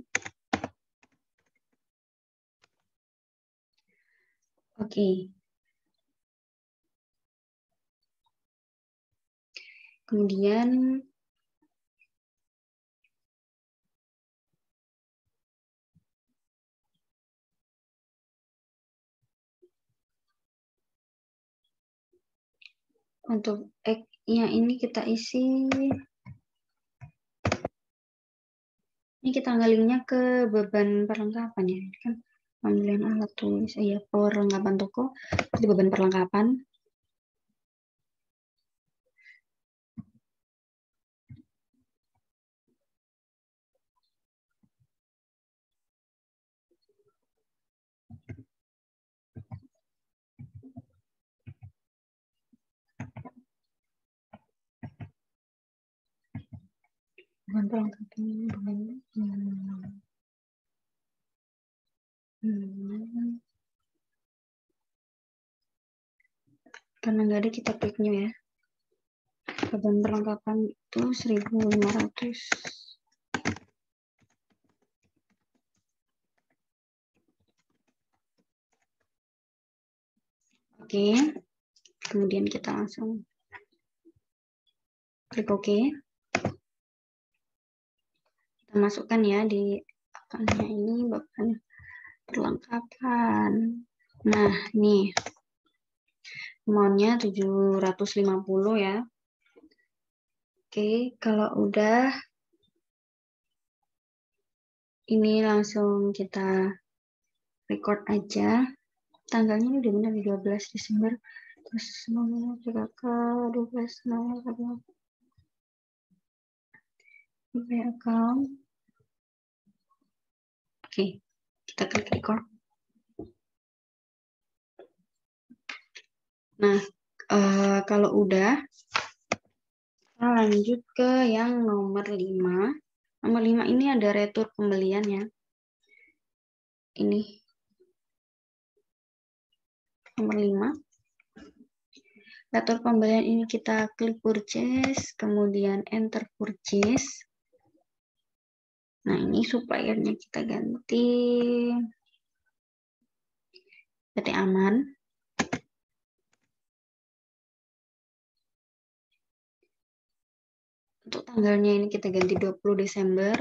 Oke. Kemudian untuk X-nya ini kita isi. Ini kita ngalingnya ke beban perlengkapan ya. Kan pembelian alat tulis, ya perlengkapan toko, di beban perlengkapan. Bukan perlengkapan, karena nggak ada kita klik new ya. Beban perlengkapan itu 1.500. Oke. Kemudian kita langsung klik OK. Kita masukkan ya di akunnya ini beban perlengkapan. Nah, nih. Amount-nya 750 ya. Oke, kalau udah ini langsung kita record aja. Tanggalnya ini udah benar 12 Desember. Terus nomor PKK 12 nomor. account. Oke, kita klik record. Nah, kalau udah, kita lanjut ke yang nomor 5. Nomor 5 ini ada retur pembelian ya. Ini nomor 5. Retur pembelian ini kita klik purchase, kemudian enter purchase. Nah, ini suppliernya kita ganti PT Aman. Untuk tanggalnya ini kita ganti 20 Desember.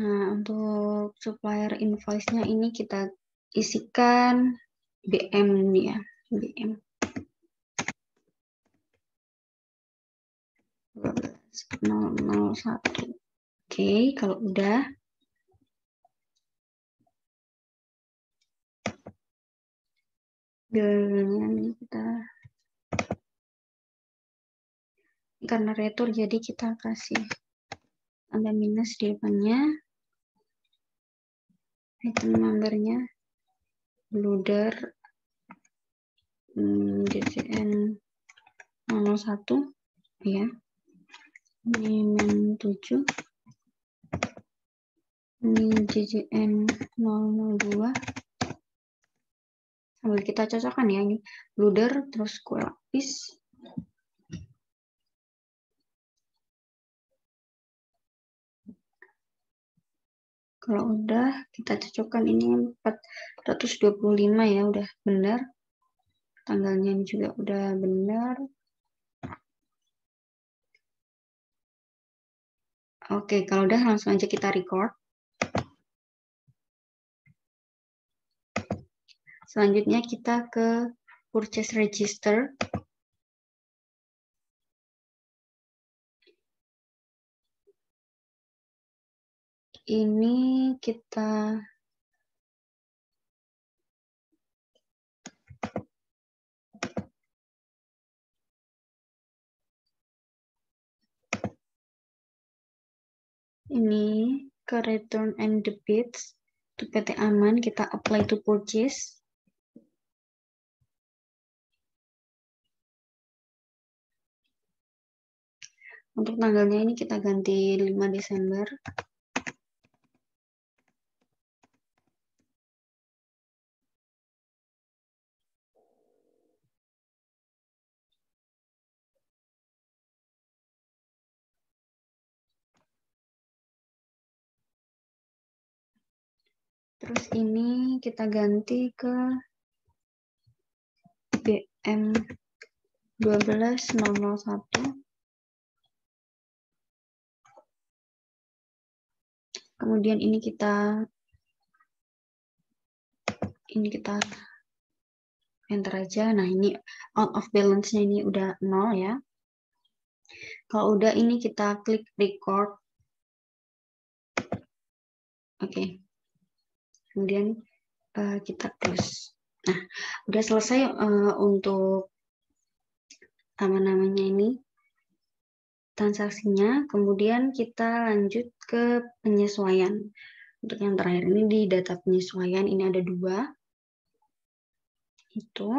Nah, untuk supplier invoice-nya ini kita isikan BM ya, BM 12001. Oke, kalau udah bilnya kita karena retur jadi kita kasih tanda minus di depannya. Item numbernya loader JCN 001 ya. Ini 7. Ini JCN 002. Sambil kita cocokkan ya, ini loader terus kue lapis. Kalau udah kita cocokkan ini 425 ya, udah benar. Tanggalnya ini juga udah benar. Oke, kalau udah langsung aja kita record. Selanjutnya kita ke purchase register. Ini kita ke return and debits to PT Aman, kita apply to purchase. Untuk tanggalnya ini kita ganti 5 Desember. Terus ini kita ganti ke BM 12001. Kemudian ini kita enter aja. Nah, ini out of balance-nya ini udah 0 ya. Kalau udah ini kita klik record. Oke. Kemudian kita close. Nah, udah selesai untuk ini transaksinya. Kemudian kita lanjut ke penyesuaian. Untuk yang terakhir ini di data penyesuaian ini ada 2. Itu.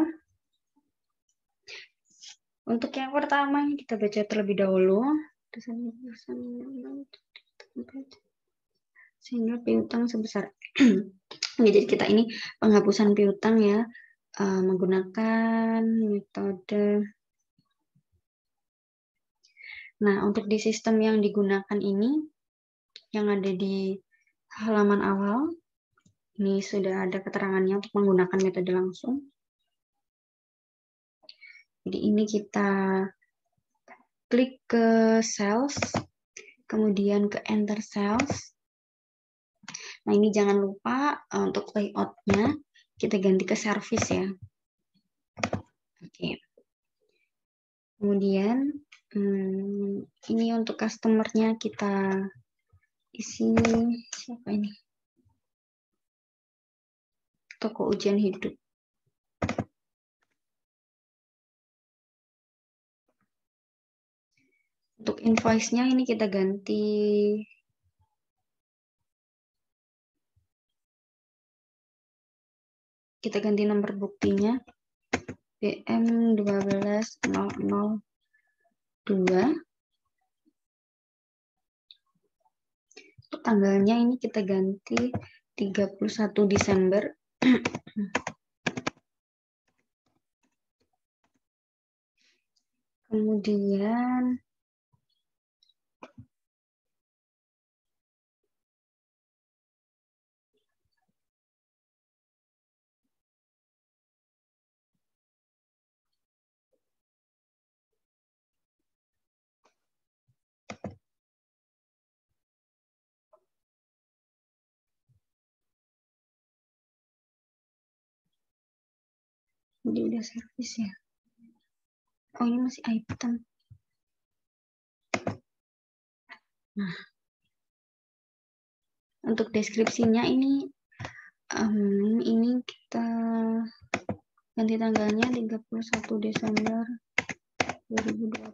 Untuk yang pertama kita baca terlebih dahulu. Sehingga piutang sebesar. Jadi kita ini penghapusan piutang ya, menggunakan metode. Nah, untuk di sistem yang digunakan ini, yang ada di halaman awal, ini sudah ada keterangannya untuk menggunakan metode langsung. Jadi ini kita klik ke sales, kemudian ke enter sales. Nah, ini jangan lupa untuk layout-nya kita ganti ke service ya. Oke. Kemudian ini untuk customer-nya kita isi siapa ini? Toko ujian hidup. Untuk invoice-nya ini kita ganti nomor buktinya BM 12002. Tanggalnya ini kita ganti 31 Desember. Kemudian ini udah servis ya. Oh, ini masih item. Nah, untuk deskripsinya ini kita ganti tanggalnya 31 Desember 2020.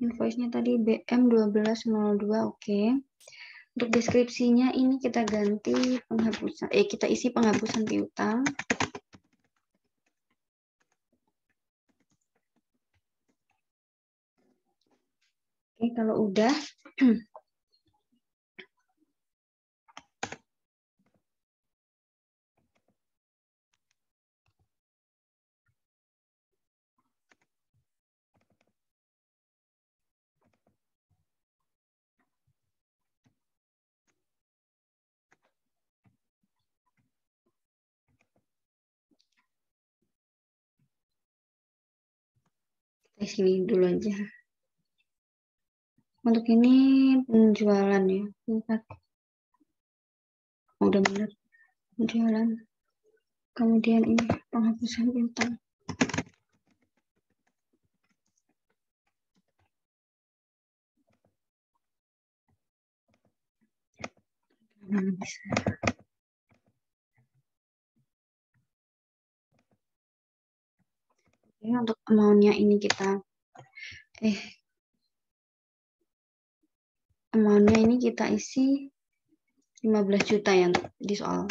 Invoice-nya tadi BM 1202, oke. Untuk deskripsinya ini kita ganti penghapusan, kita isi penghapusan piutang. Oke, kalau udah di sini dulu aja. Untuk ini penjualan ya, udah benar penjualan. Kemudian ini penghapusan piutang. Bisa. Oke, untuk amount-nya ini kita amount-nya ini kita isi 15 juta ya untuk di soal.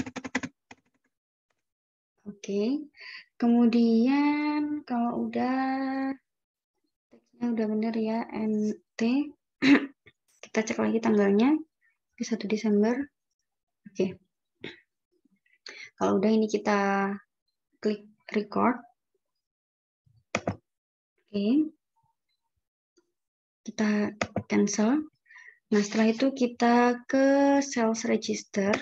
Oke. Kemudian kalau udah teksnya udah bener ya, NT. Kita cek lagi tanggalnya di 1 Desember. Oke. Kalau udah ini kita klik record. Oke. Kita cancel. Nah, setelah itu kita ke sales register.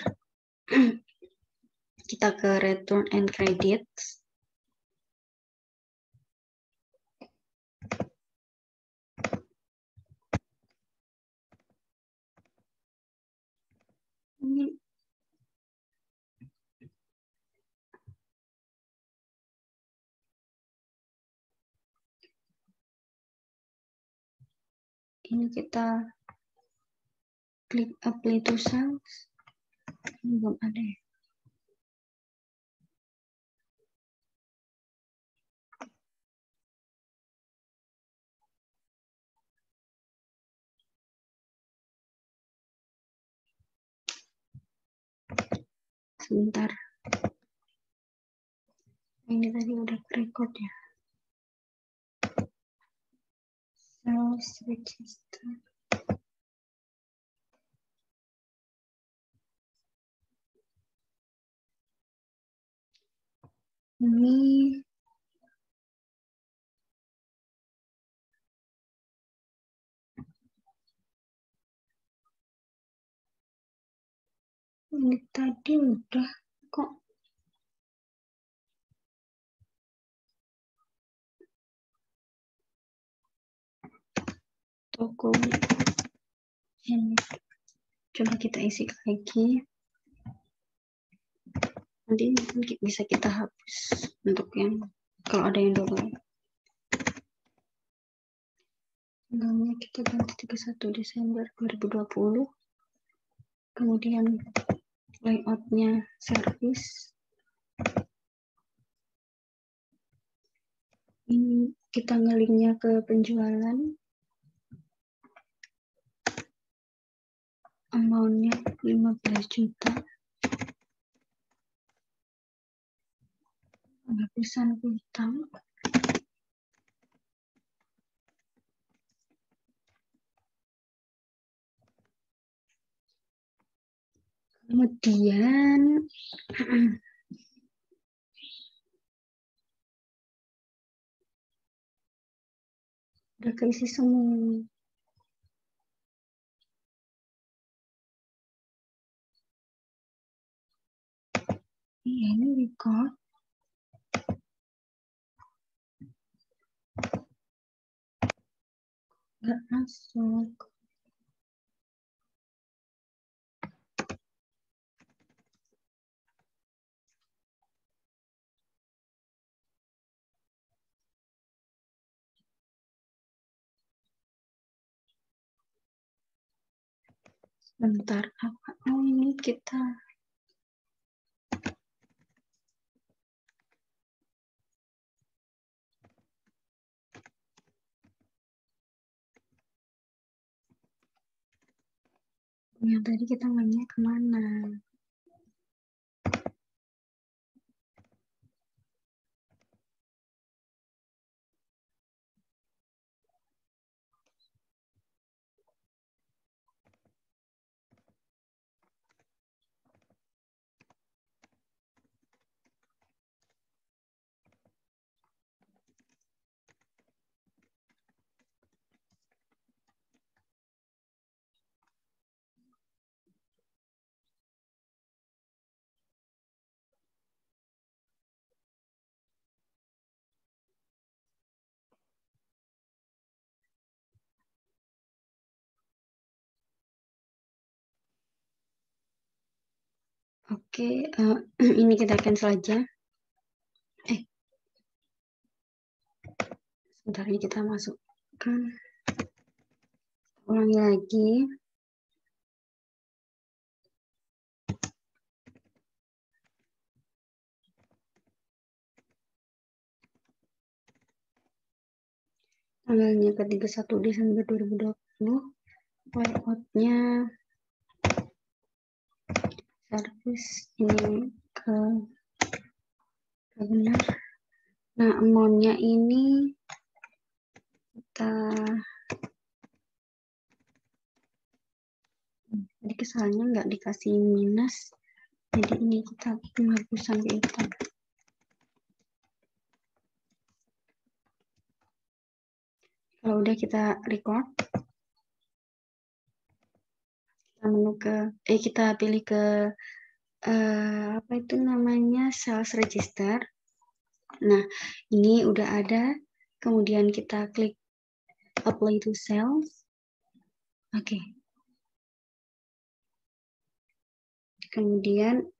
Kita ke return and credits. Ini kita klik apply to sales. Ini belum ada ya. Sebentar. Ini tadi udah record ya. Sales register. Ini tadi udah kok. Toko ini. Coba kita isi lagi. Nanti mungkin bisa kita hapus untuk yang kalau ada yang double. Tanggalnya kita ganti 31 Desember 2020. Kemudian layoutnya service. Ini kita ngelinknya ke penjualan. amount-nya 15 juta. Penghapusan utang. Kemudian udah keisi semua. Iya, ini record. Nggak masuk. Bentar, apa? Oh, ini kita. Yang tadi kita mainnya kemana? Oke, ini kita cancel aja. Sebentar ini kita masukkan. Ulangi lagi. Tanggalnya ke 31 Desember 2020. Layout-nya service ini ke benar. Nah, amount-nya ini kita jadi kesalahannya nggak dikasih minus, jadi ini kita penghapusan piutang. Kalau udah kita record, kita pilih ke apa itu namanya, sales register. Nah, ini udah ada, kemudian kita klik apply to sales. Oke. Kemudian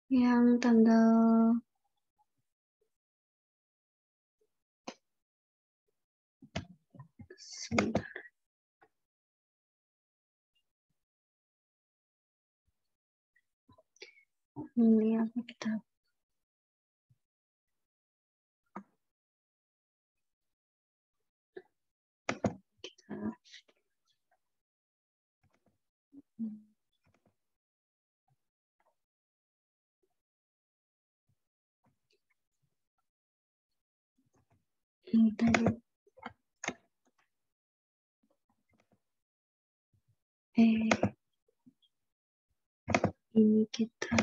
yang tanggal sebentar. Ini apa kita ini tadi ini kita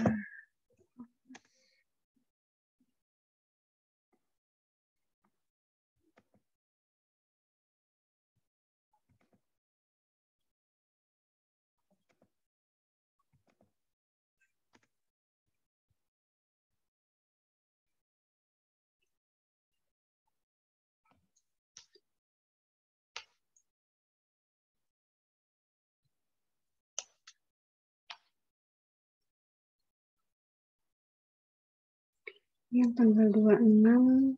yang tanggal 26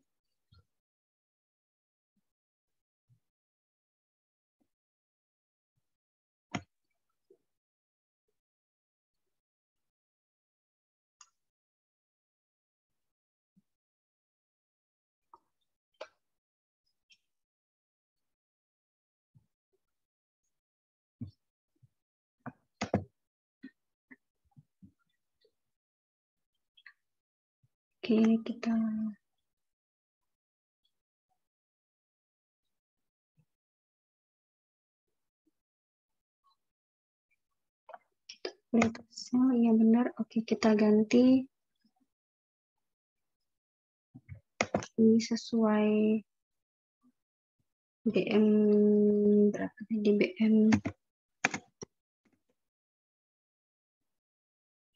Oke, kita lihat sel, ya benar. Oke, kita ganti ini sesuai BM berapa tadi,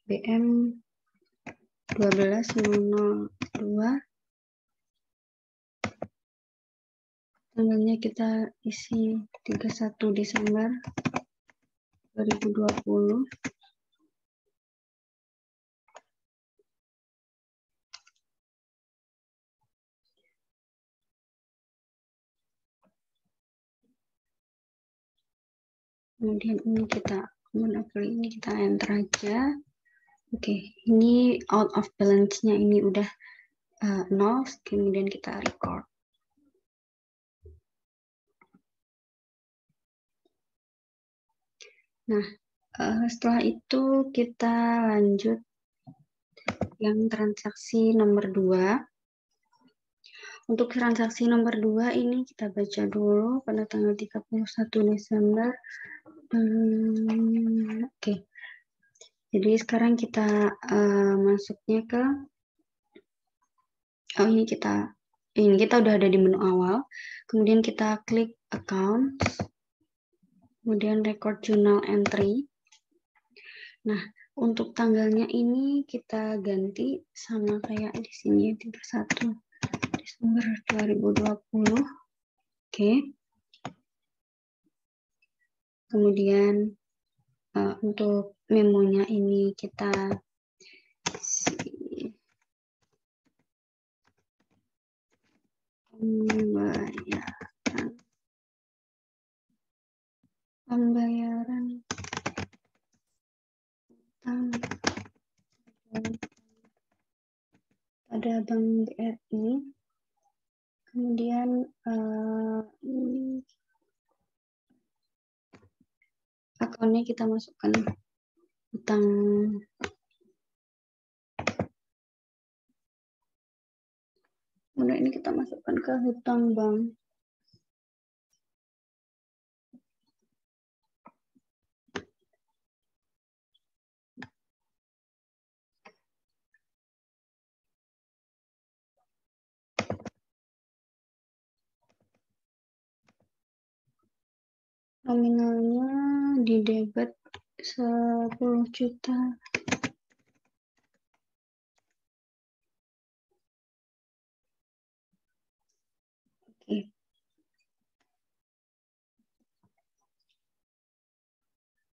BM 12.002. Tanggalnya kita isi 31 Desember 2020. Kemudian ini kita ini kita enter aja. Oke, ini out of balance-nya ini udah 0, kemudian kita record. Nah, setelah itu kita lanjut yang transaksi nomor 2. Untuk transaksi nomor 2 ini kita baca dulu pada tanggal 31 Desember. Oke. Jadi sekarang kita masuknya ke ini kita udah ada di menu awal. Kemudian kita klik account. Kemudian record journal entry. Nah, untuk tanggalnya ini kita ganti sama kayak di sini 31 Desember 2020. Oke. Kemudian untuk memonya ini kita isi pembayaran pada Bank BRI. Kemudian akunnya kita masukkan utang kemudian ini kita masukkan ke hutang bank. Nominalnya di debit 10 juta. Oke.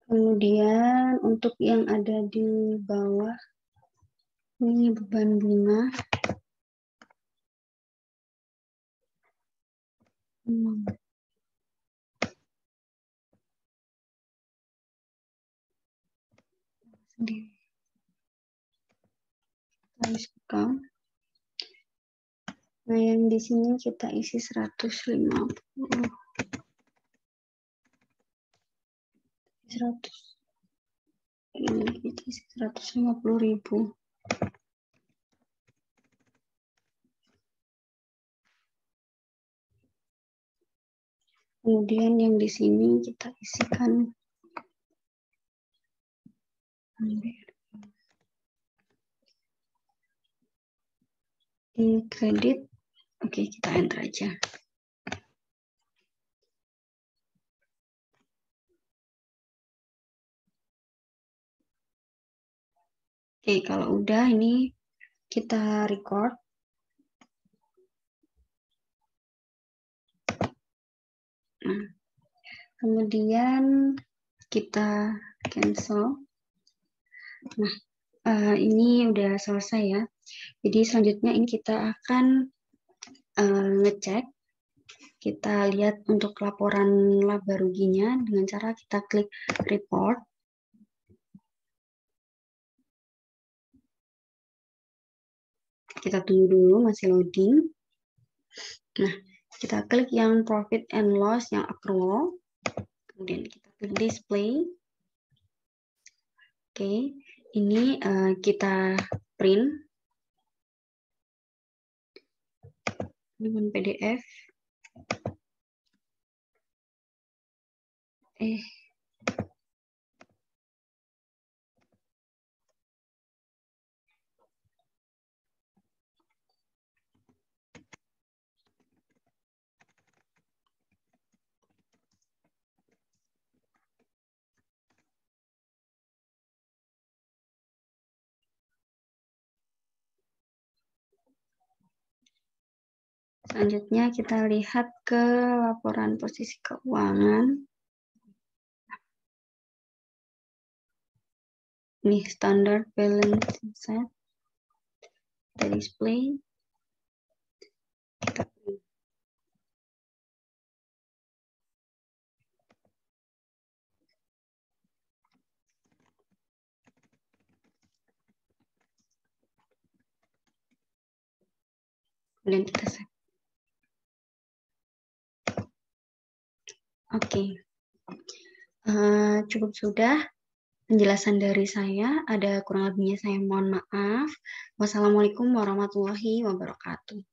Kemudian untuk yang ada di bawah ini beban bunga. Sendiri. Harus account. Nah, yang di sini kita isi 150. 100. Ini kita isi 150.000. Kemudian yang di sini kita isikan di kredit. Oke, kita enter aja. Oke, kalau udah ini kita record. Nah, kemudian kita cancel. Nah, ini udah selesai ya. Jadi selanjutnya ini kita akan ngecek. Kita lihat untuk laporan laba ruginya dengan cara kita klik report. Kita tunggu dulu, masih loading. Nah, kita klik yang profit and loss, yang accrual. Kemudian kita klik display. Oke, ini kita print. dengan PDF. Selanjutnya kita lihat ke laporan posisi keuangan. Ini standard balance set. Kita display. Kita print. Kemudian kita save. Oke. Cukup sudah penjelasan dari saya. Ada kurang lebihnya saya mohon maaf. Wassalamualaikum warahmatullahi wabarakatuh.